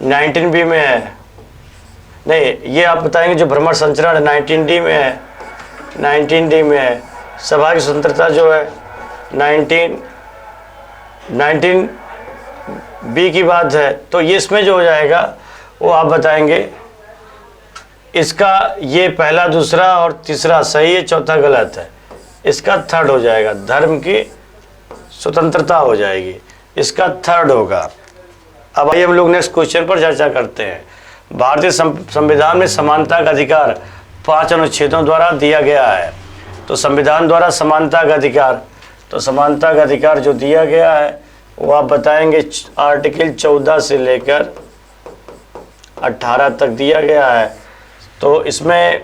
19B में है। नहीं, ये आप बताएंगे जो भ्रमण संचरण 19D में है, 19D में है। सभा की स्वतंत्रता जो है 19B की बात है। तो ये इसमें जो हो जाएगा वो आप बताएंगे। इसका ये पहला, दूसरा और तीसरा सही है, चौथा गलत है। इसका थर्ड हो जाएगा, धर्म की स्वतंत्रता हो जाएगी, इसका थर्ड होगा। अब आइए हम लोग नेक्स्ट क्वेश्चन पर चर्चा करते हैं। भारतीय संविधान में समानता का अधिकार 5 अनुच्छेदों द्वारा दिया गया है। तो संविधान द्वारा समानता का अधिकार, तो समानता का अधिकार जो दिया गया है वो आप बताएंगे आर्टिकल 14 से लेकर 18 तक दिया गया है। तो इसमें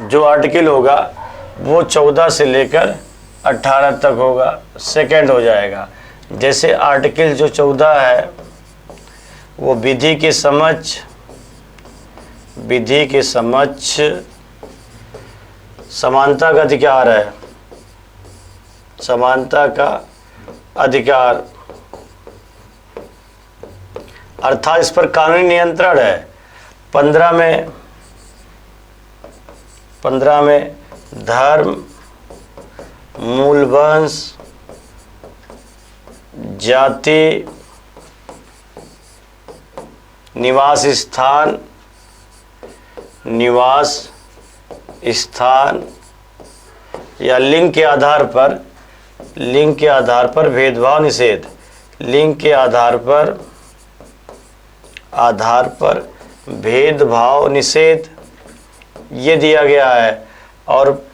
जो आर्टिकल होगा वो 14 से लेकर 18 तक होगा, सेकंड हो जाएगा। जैसे आर्टिकल जो 14 है वो विधि के समक्ष समानता का अधिकार है, समानता का अधिकार, अर्थात इस पर कानूनी नियंत्रण है। 15 में धर्म, मूल वंश, जाति, निवास स्थान या लिंग के आधार पर भेदभाव निषेध, लिंग के आधार पर भेदभाव निषेध ये दिया गया है। और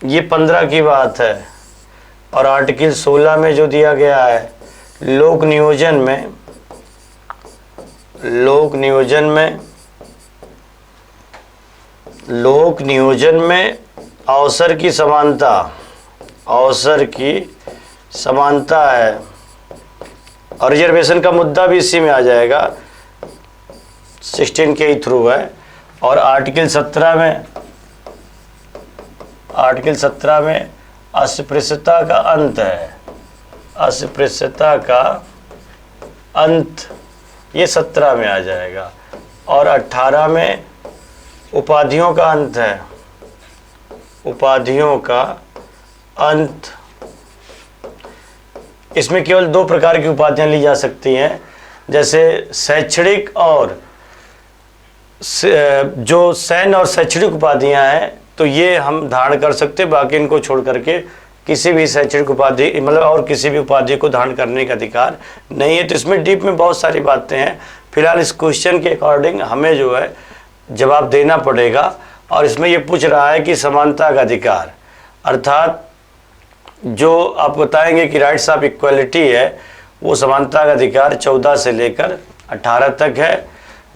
ये 15 की बात है। और आर्टिकल 16 में जो दिया गया है, लोक नियोजन में अवसर की समानता है। और रिजर्वेशन का मुद्दा भी इसी में आ जाएगा, 16 के ही थ्रू है। और आर्टिकल 17 में आर्टिकल 17 में अस्पृश्यता का अंत है, अस्पृश्यता का अंत, ये 17 में आ जाएगा। और 18 में उपाधियों का अंत है, उपाधियों का अंत। इसमें केवल 2 प्रकार की उपाधियां ली जा सकती हैं, जैसे शैक्षणिक और जो सैन्य और शैक्षणिक उपाधियां हैं तो ये हम धारण कर सकते, बाकी इनको छोड़ करके किसी भी शैक्षणिक उपाधि मतलब और किसी भी उपाधि को धारण करने का अधिकार नहीं है। तो इसमें डीप में बहुत सारी बातें हैं। फिलहाल इस क्वेश्चन के अकॉर्डिंग हमें जो है जवाब देना पड़ेगा। और इसमें ये पूछ रहा है कि समानता का अधिकार, अर्थात जो आप बताएंगे कि राइट्स ऑफ इक्वलिटी है, वो समानता का अधिकार 14 से लेकर 18 तक है,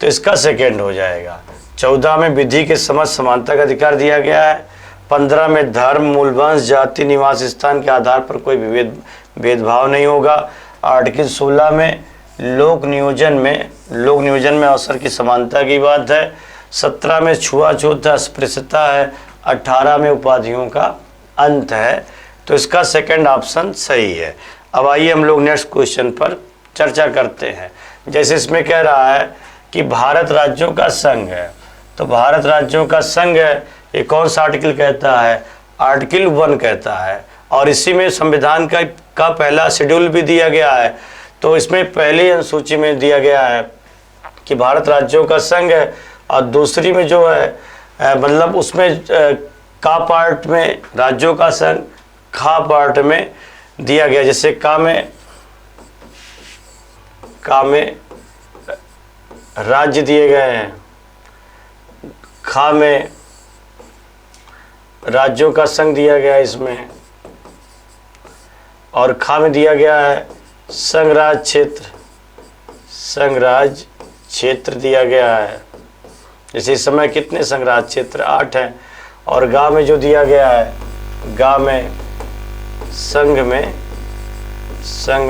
तो इसका सेकेंड हो जाएगा। 14 में विधि के समझ समानता का अधिकार दिया गया है। 15 में धर्म, मूलवंश, जाति, निवास स्थान के आधार पर कोई भेदभाव नहीं होगा। आर्टिकल 16 में लोक नियोजन में अवसर की समानता की बात है। 17 में छुआछूत अस्पृश्यता है। 18 में उपाधियों का अंत है। तो इसका सेकंड ऑप्शन सही है। अब आइए हम लोग नेक्स्ट क्वेश्चन पर चर्चा करते हैं। जैसे इसमें कह रहा है कि भारत राज्यों का संघ है, तो भारत राज्यों का संघ है, ये कौन सा आर्टिकल कहता है? आर्टिकल 1 कहता है। और इसी में संविधान का पहला शेड्यूल भी दिया गया है। तो इसमें पहली अनुसूची में दिया गया है कि भारत राज्यों का संघ है, और दूसरी में जो है मतलब उसमें का पार्ट में राज्यों का संघ, खा पार्ट में दिया गया। जैसे का में राज्य दिए गए हैं, खा में राज्यों का संघ दिया गया है इसमें, और खा में दिया गया है संघराज क्षेत्र, संघराज क्षेत्र दिया गया है। जैसे इस समय कितने संघराज क्षेत्र? 8 हैं। और गा में जो दिया गया है, गा में संघ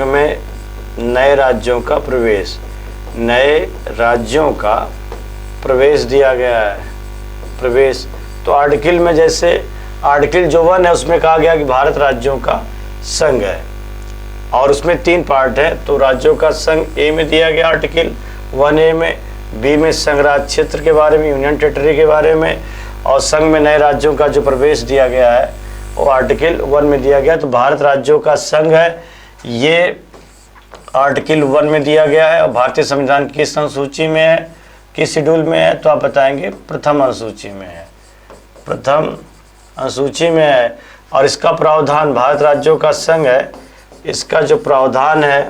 में नए राज्यों का प्रवेश, नए राज्यों का प्रवेश दिया गया है, प्रवेश। तो आर्टिकल में जैसे आर्टिकल जो 1 है उसमें कहा गया कि भारत राज्यों का संघ है, और उसमें 3 पार्ट है। तो राज्यों का संघ ए में दिया गया आर्टिकल 1A में, बी में संघराज क्षेत्र के बारे में, यूनियन टेरिटरी के बारे में, और संघ में नए राज्यों का जो प्रवेश दिया गया है वो आर्टिकल 1 में दिया गया। तो भारत राज्यों का संघ है, ये आर्टिकल 1 में दिया गया है। और भारतीय संविधान किस अनुसूची में है, किस शेड्यूल में है? तो आप बताएंगे प्रथम अनुसूची में है, प्रथम अनुसूची में है। और इसका प्रावधान भारत राज्यों का संघ है, इसका जो प्रावधान है,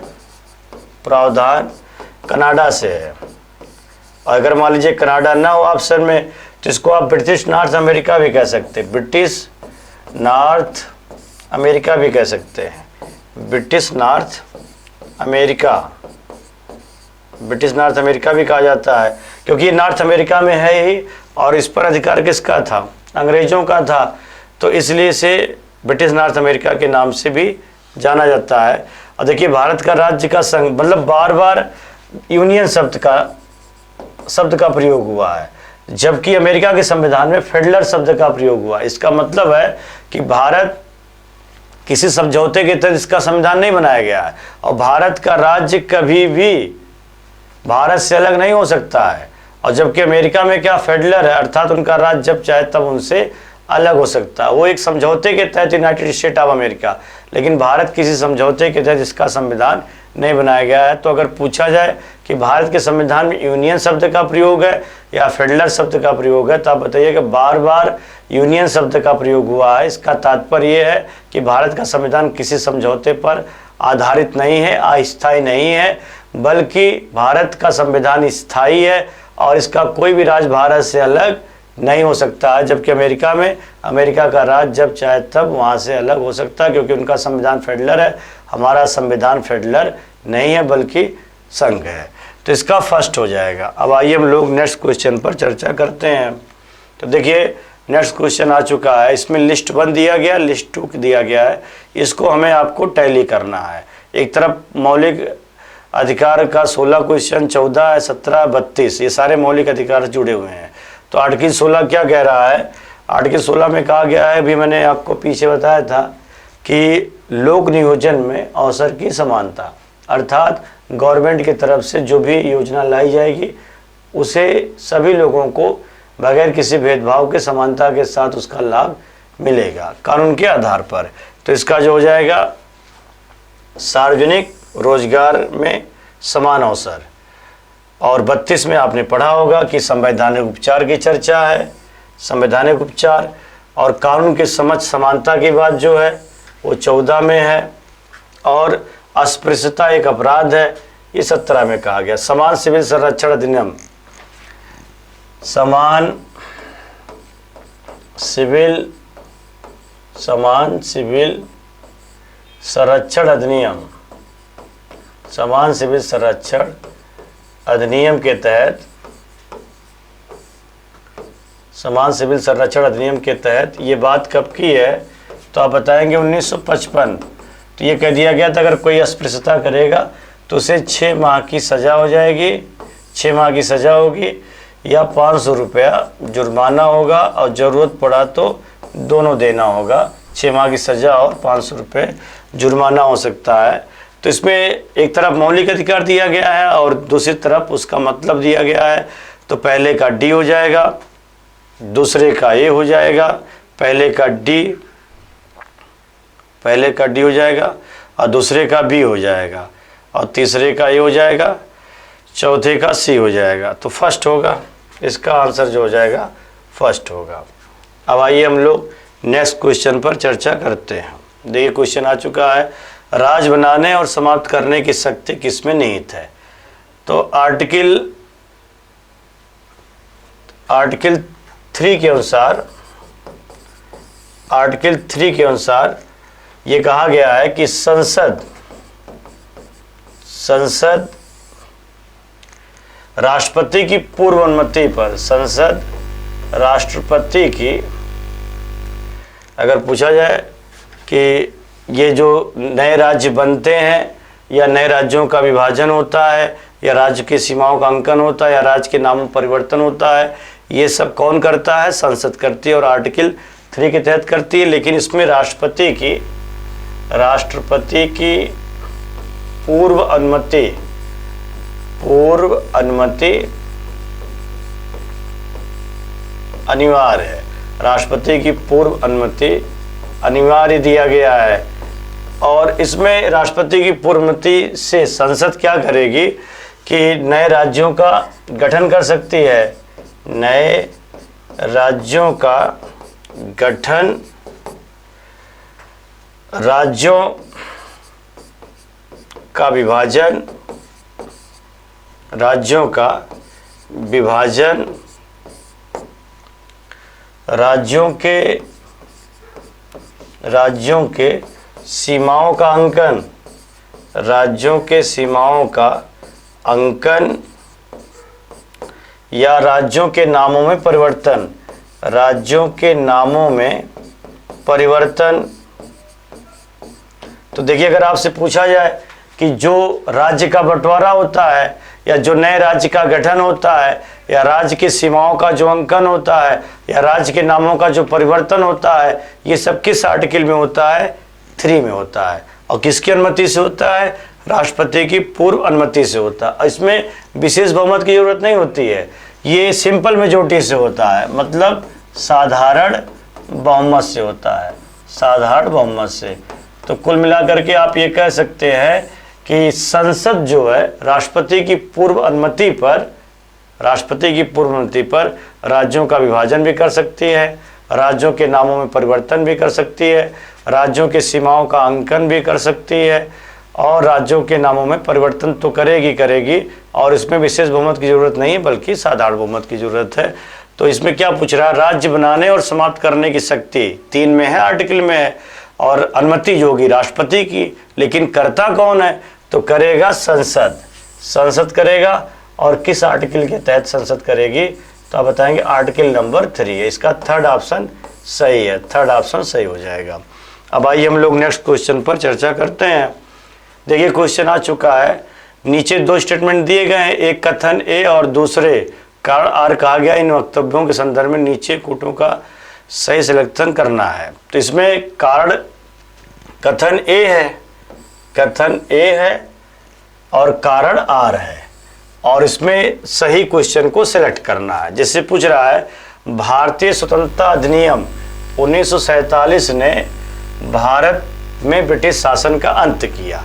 प्रावधान कनाडा से है। और अगर मान लीजिए कनाडा ना हो ऑप्शन में, तो इसको आप ब्रिटिश नॉर्थ अमेरिका भी कह सकते हैं, ब्रिटिश नॉर्थ अमेरिका भी कह सकते हैं, British north America, British north America भी कहा जाता है, क्योंकि ये नॉर्थ अमेरिका में है ही, और इस पर अधिकार किसका था? अंग्रेजों का था। तो इसलिए इसे ब्रिटिश नॉर्थ अमेरिका के नाम से भी जाना जाता है। और देखिए भारत का राज्य का संघ, मतलब बार बार यूनियन शब्द का प्रयोग हुआ है, जबकि अमेरिका के संविधान में फेडरल शब्द का प्रयोग हुआ। इसका मतलब है कि भारत किसी समझौते के तहत इसका संविधान नहीं बनाया गया है, और भारत का राज्य कभी भी भारत से अलग नहीं हो सकता है। और जबकि अमेरिका में क्या फेडरल है, अर्थात उनका राज्य जब चाहे तब उनसे अलग हो सकता है। वो एक समझौते के तहत यूनाइटेड स्टेट ऑफ अमेरिका, लेकिन भारत किसी समझौते के तहत इसका संविधान नहीं बनाया गया है। तो अगर पूछा जाए कि भारत के संविधान में यूनियन शब्द का प्रयोग है या फेडरल शब्द का प्रयोग है, तो आप बताइए कि बार बार यूनियन शब्द का प्रयोग हुआ है। इसका तात्पर्य ये है कि भारत का संविधान किसी समझौते पर आधारित नहीं है, अस्थायी नहीं है, बल्कि भारत का संविधान स्थायी है, और इसका कोई भी राज्य भारत से अलग नहीं हो सकता है। जबकि अमेरिका में अमेरिका का राज्य जब चाहे तब वहाँ से अलग हो सकता है, क्योंकि उनका संविधान फेडरल है, हमारा संविधान फेडरल नहीं है बल्कि संघ है। तो इसका फर्स्ट हो जाएगा। अब आइए हम लोग नेक्स्ट क्वेश्चन पर चर्चा करते हैं। तो देखिए नेक्स्ट क्वेश्चन आ चुका है। इसमें लिस्ट 1 दिया गया, लिस्ट 2 दिया गया है। इसको हमें आपको टैली करना है। एक तरफ मौलिक अधिकार का 16 क्वेश्चन, 14, 17, 32, ये सारे मौलिक अधिकार जुड़े हुए हैं। तो आर्टिकल 16 क्या कह रहा है? आर्टिकल 16 में कहा गया है, अभी मैंने आपको पीछे बताया था कि लोक नियोजन में अवसर की समानता, अर्थात गवर्नमेंट की तरफ से जो भी योजना लाई जाएगी उसे सभी लोगों को बगैर किसी भेदभाव के समानता के साथ उसका लाभ मिलेगा कानून के आधार पर। तो इसका जो हो जाएगा सार्वजनिक रोजगार में समान अवसर। और 32 में आपने पढ़ा होगा कि संवैधानिक उपचार की चर्चा है, संवैधानिक उपचार और कानून के समझ समानता की बात जो है वो 14 में है। और अस्पृश्यता एक अपराध है, ये 17 में कहा गया। समान सिविल संरक्षण अधिनियम, समान सिविल संरक्षण अधिनियम, समान सिविल संरक्षण अधिनियम के तहत, समान सिविल संरक्षण अधिनियम के तहत ये बात कब की है तो आप बताएंगे 1955। तो ये कह दिया गया था अगर कोई अस्पृश्यता करेगा तो उसे 6 माह की सज़ा हो जाएगी, 6 माह की सज़ा होगी या 500 रुपया जुर्माना होगा और ज़रूरत पड़ा तो दोनों देना होगा। 6 माह की सज़ा और 500 रुपये जुर्माना हो सकता है। तो इसमें एक तरफ मौलिक अधिकार दिया गया है और दूसरी तरफ उसका मतलब दिया गया है। तो पहले का डी हो जाएगा, दूसरे का ए हो जाएगा, पहले का डी हो जाएगा और दूसरे का बी हो जाएगा और तीसरे का ए हो जाएगा, चौथे का सी हो जाएगा। तो फर्स्ट होगा, इसका आंसर जो हो जाएगा फर्स्ट होगा। अब आइए हम लोग नेक्स्ट क्वेश्चन पर चर्चा करते हैं। देखिए क्वेश्चन आ चुका है, राज बनाने और समाप्त करने की शक्ति किसमें निहित है। तो आर्टिकल 3 के अनुसार, आर्टिकल 3 के अनुसार ये कहा गया है कि संसद राष्ट्रपति की पूर्व अनुमति पर, संसद राष्ट्रपति की, अगर पूछा जाए कि ये जो नए राज्य बनते हैं या नए राज्यों का विभाजन होता है या राज्य की सीमाओं का अंकन होता है या राज्य के नामों परिवर्तन होता है, ये सब कौन करता है, संसद करती है और आर्टिकल 3 के तहत करती है। लेकिन इसमें राष्ट्रपति की पूर्व अनुमति अनिवार्य है, राष्ट्रपति की पूर्व अनुमति अनिवार्य दिया गया है। और इसमें राष्ट्रपति की पूर्व अनुमति से संसद क्या करेगी कि नए राज्यों का गठन कर सकती है, नए राज्यों का गठन, राज्यों का विभाजन, राज्यों का विभाजन, राज्यों के सीमाओं का अंकन, राज्यों के सीमाओं का अंकन या राज्यों के नामों में परिवर्तन, राज्यों के नामों में परिवर्तन। तो देखिए अगर आपसे पूछा जाए कि जो राज्य का बंटवारा होता है या जो नए राज्य का गठन होता है या राज्य की सीमाओं का जो अंकन होता है या राज्य के नामों का जो परिवर्तन होता है, ये सब किस आर्टिकल में होता है, 3 में होता है। और किसकी अनुमति से होता है, राष्ट्रपति की पूर्व अनुमति से होता है। इसमें विशेष बहुमत की जरूरत नहीं होती है, ये सिंपल मेजॉरिटी से होता है, मतलब साधारण बहुमत से होता है, साधारण बहुमत से। तो कुल मिलाकर के आप ये कह सकते हैं कि संसद जो है राष्ट्रपति की पूर्व अनुमति पर राज्यों का विभाजन भी कर सकती है, राज्यों के नामों में परिवर्तन भी कर सकती है, राज्यों के सीमाओं का अंकन भी कर सकती है और राज्यों के नामों में परिवर्तन तो करेगी। और इसमें विशेष बहुमत की जरूरत नहीं है बल्कि साधारण बहुमत की जरूरत है। तो इसमें क्या पूछ रहा है, राज्य बनाने और समाप्त करने की शक्ति 3 में है, आर्टिकल में है, और अनुमति जो होगी राष्ट्रपति की, लेकिन करता कौन है, तो करेगा संसद करेगा। और किस आर्टिकल के तहत संसद करेगी, तो आप बताएंगे आर्टिकल नंबर 3 है। इसका थर्ड ऑप्शन सही है, थर्ड ऑप्शन सही हो जाएगा। अब आइए हम लोग नेक्स्ट क्वेश्चन पर चर्चा करते हैं। देखिए क्वेश्चन आ चुका है, नीचे 2 स्टेटमेंट दिए गए हैं, एक कथन ए और दूसरे कारण आर कहा गया। इन वक्तव्यों के संदर्भ में नीचे कूटों का सही सिलेक्शन करना है। तो इसमें कारण कथन ए है, कथन ए है और कारण आर है, और इसमें सही क्वेश्चन को सिलेक्ट करना है। जैसे पूछ रहा है भारतीय स्वतंत्रता अधिनियम 1947 ने भारत में ब्रिटिश शासन का अंत किया।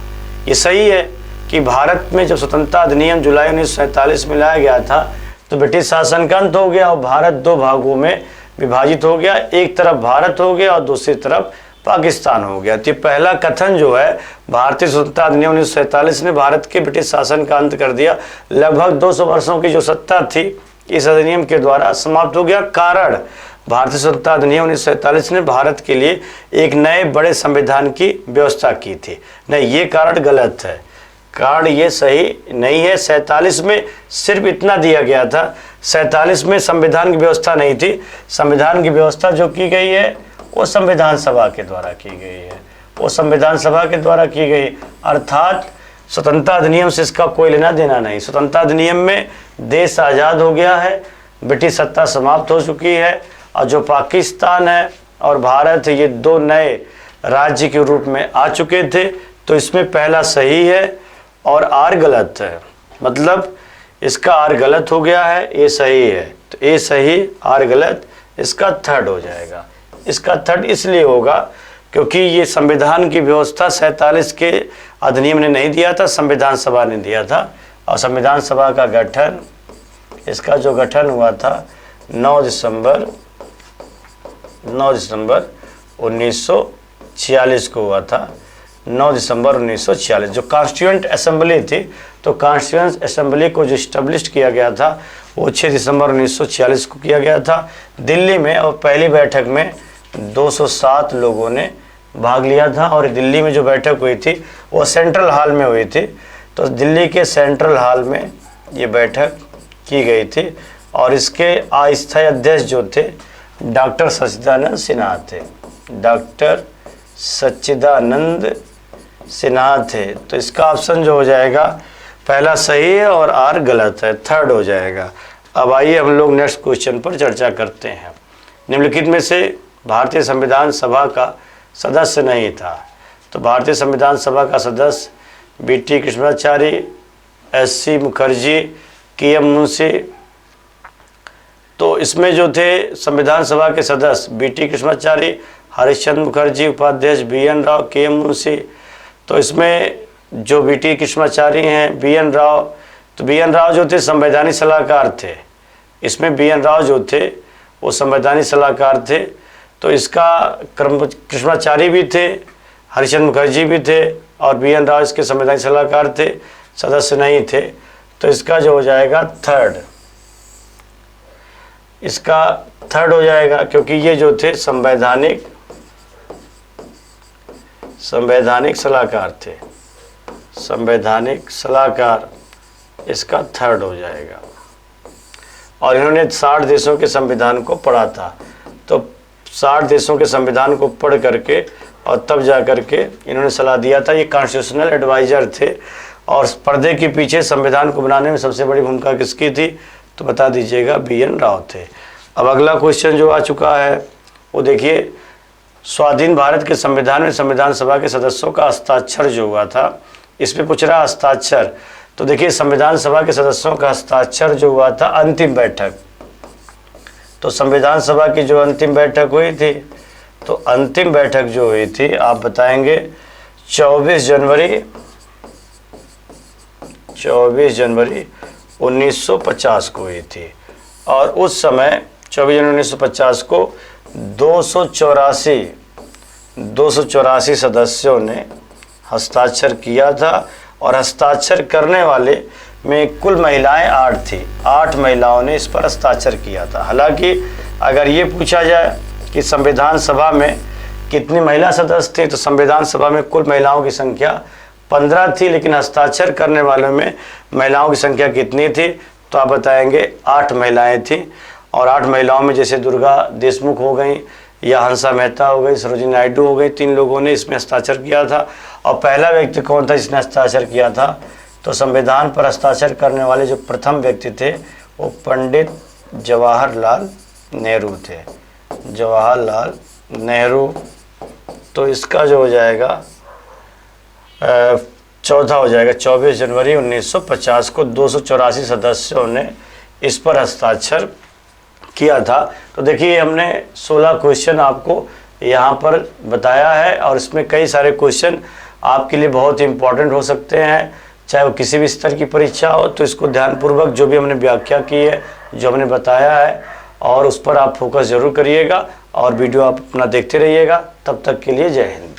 ये सही है कि भारत में जब स्वतंत्रता अधिनियम जुलाई 1947 में लाया गया था तो ब्रिटिश शासन का अंत हो गया और भारत दो भागों में विभाजित हो गया, एक तरफ भारत हो गया और दूसरी तरफ पाकिस्तान हो गया। तो पहला कथन जो है भारतीय स्वतंत्रता अधिनियम 1947 ने भारत के ब्रिटिश शासन का अंत कर दिया। लगभग 200 वर्षों की जो सत्ता थी इस अधिनियम के द्वारा समाप्त हो गया। कारण भारतीय स्वतंत्रता अधिनियम 1947 ने भारत के लिए एक नए बड़े संविधान की व्यवस्था की थी। नहीं, ये कारण गलत है, कारण ये सही नहीं है। 47 में सिर्फ इतना दिया गया था, 47 में संविधान की व्यवस्था नहीं थी। संविधान की व्यवस्था जो की गई है वो संविधान सभा के द्वारा की गई है, वो संविधान सभा के द्वारा की गई, अर्थात स्वतंत्रता अधिनियम से इसका कोई लेना देना नहीं। स्वतंत्रता अधिनियम में देश आज़ाद हो गया है, ब्रिटिश सत्ता समाप्त हो चुकी है और जो पाकिस्तान है और भारत है ये दो नए राज्य के रूप में आ चुके थे। तो इसमें पहला सही है और आर गलत है, मतलब इसका आर गलत हो गया है, ए सही है। तो ए सही आर गलत, इसका थर्ड हो जाएगा। इसका थर्ड इसलिए होगा क्योंकि ये संविधान की व्यवस्था 47 के अधिनियम ने नहीं दिया था, संविधान सभा ने दिया था। और संविधान सभा का गठन, इसका जो गठन हुआ था 9 दिसंबर 1946 को हुआ था। 9 दिसंबर 1946 जो कॉन्स्टिट्यूएंट असेंबली थी, तो कॉन्स्टिट्यूएंट असेंबली को जो इस्टेब्लिश किया गया था वो 6 दिसंबर 1946 को किया गया था दिल्ली में। और पहली बैठक में 207 लोगों ने भाग लिया था और दिल्ली में जो बैठक हुई थी वो सेंट्रल हॉल में हुई थी। तो दिल्ली के सेंट्रल हॉल में ये बैठक की गई थी और इसके अस्थायी अध्यक्ष जो थे डॉक्टर सच्चिदानंद सिन्हा थे, डॉक्टर सच्चिदानंद सिन्हा थे। तो इसका ऑप्शन जो हो जाएगा पहला सही है और आर गलत है, थर्ड हो जाएगा। अब आइए हम लोग नेक्स्ट क्वेश्चन पर चर्चा करते हैं। निम्नलिखित में से भारतीय संविधान सभा का सदस्य नहीं था। तो भारतीय संविधान सभा का सदस्य BT Krishnachari, SC Mukherjee, KM Munshi. तो इसमें जो थे संविधान सभा के सदस्य बीटी कृष्णाचारी, हरिश्चंद्र मुखर्जी, उपाध्यक्ष बीएन राव, केएम मुंशी। तो इसमें जो बीटी कृष्णाचारी हैं बीएन राव, तो बीएन राव जो थे संवैधानिक सलाहकार थे। इसमें बीएन राव जो थे वो संवैधानिक सलाहकार थे। तो इसका कृष्णाचारी भी थे, हरिश्चंद्र मुखर्जी भी थे और बीएन राव इसके संवैधानिक सलाहकार थे, सदस्य नहीं थे। तो इसका जो हो जाएगा थर्ड, इसका थर्ड हो जाएगा क्योंकि ये जो थे संवैधानिक सलाहकार थे, संवैधानिक सलाहकार, इसका थर्ड हो जाएगा। और इन्होंने 60 देशों के संविधान को पढ़ा था। तो 60 देशों के संविधान को पढ़ करके और तब जा करके इन्होंने सलाह दिया था। ये कॉन्स्टिट्यूशनल एडवाइज़र थे। और पर्दे के पीछे संविधान को बनाने में सबसे बड़ी भूमिका किसकी थी? तो बता दीजिएगा, बीएन राव थे। अब अगला क्वेश्चन जो आ चुका है वो देखिए, स्वाधीन भारत के संविधान में संविधान सभा के सदस्यों का हस्ताक्षर जो हुआ था, इसमें पूछ रहा हस्ताक्षर। तो देखिए संविधान सभा के सदस्यों का हस्ताक्षर जो हुआ था अंतिम बैठक, तो संविधान सभा की जो अंतिम बैठक हुई थी, तो अंतिम बैठक जो हुई थी आप बताएंगे 24 जनवरी 1950 को हुई थी। और उस समय 24 जनवरी 1950 को 284 सदस्यों ने हस्ताक्षर किया था। और हस्ताक्षर करने वाले में कुल महिलाएं 8 थी, 8 महिलाओं ने इस पर हस्ताक्षर किया था। हालांकि अगर ये पूछा जाए कि संविधान सभा में कितनी महिला सदस्य थे, तो संविधान सभा में कुल महिलाओं की संख्या 15 थी, लेकिन हस्ताक्षर करने वालों में महिलाओं की संख्या कितनी थी? तो आप बताएंगे 8 महिलाएं थी। और 8 महिलाओं में जैसे दुर्गा देशमुख हो गई या हंसा मेहता हो गई, सरोजिनी नायडू हो गई, 3 लोगों ने इसमें हस्ताक्षर किया था। और पहला व्यक्ति कौन था जिसने हस्ताक्षर किया था? तो संविधान पर हस्ताक्षर करने वाले जो प्रथम व्यक्ति थे वो पंडित जवाहरलाल नेहरू थे। जवाहरलाल नेहरू। तो इसका जो हो जाएगा चौथा हो जाएगा 24 जनवरी 1950 को 284 सदस्यों ने इस पर हस्ताक्षर किया था। तो देखिए हमने 16 क्वेश्चन आपको यहाँ पर बताया है और इसमें कई सारे क्वेश्चन आपके लिए बहुत इंपॉर्टेंट हो सकते हैं, चाहे वो किसी भी स्तर की परीक्षा हो। तो इसको ध्यानपूर्वक जो भी हमने व्याख्या की है, जो हमने बताया है, और उस पर आप फोकस ज़रूर करिएगा और वीडियो आप अपना देखते रहिएगा। तब तक के लिए जय हिंद।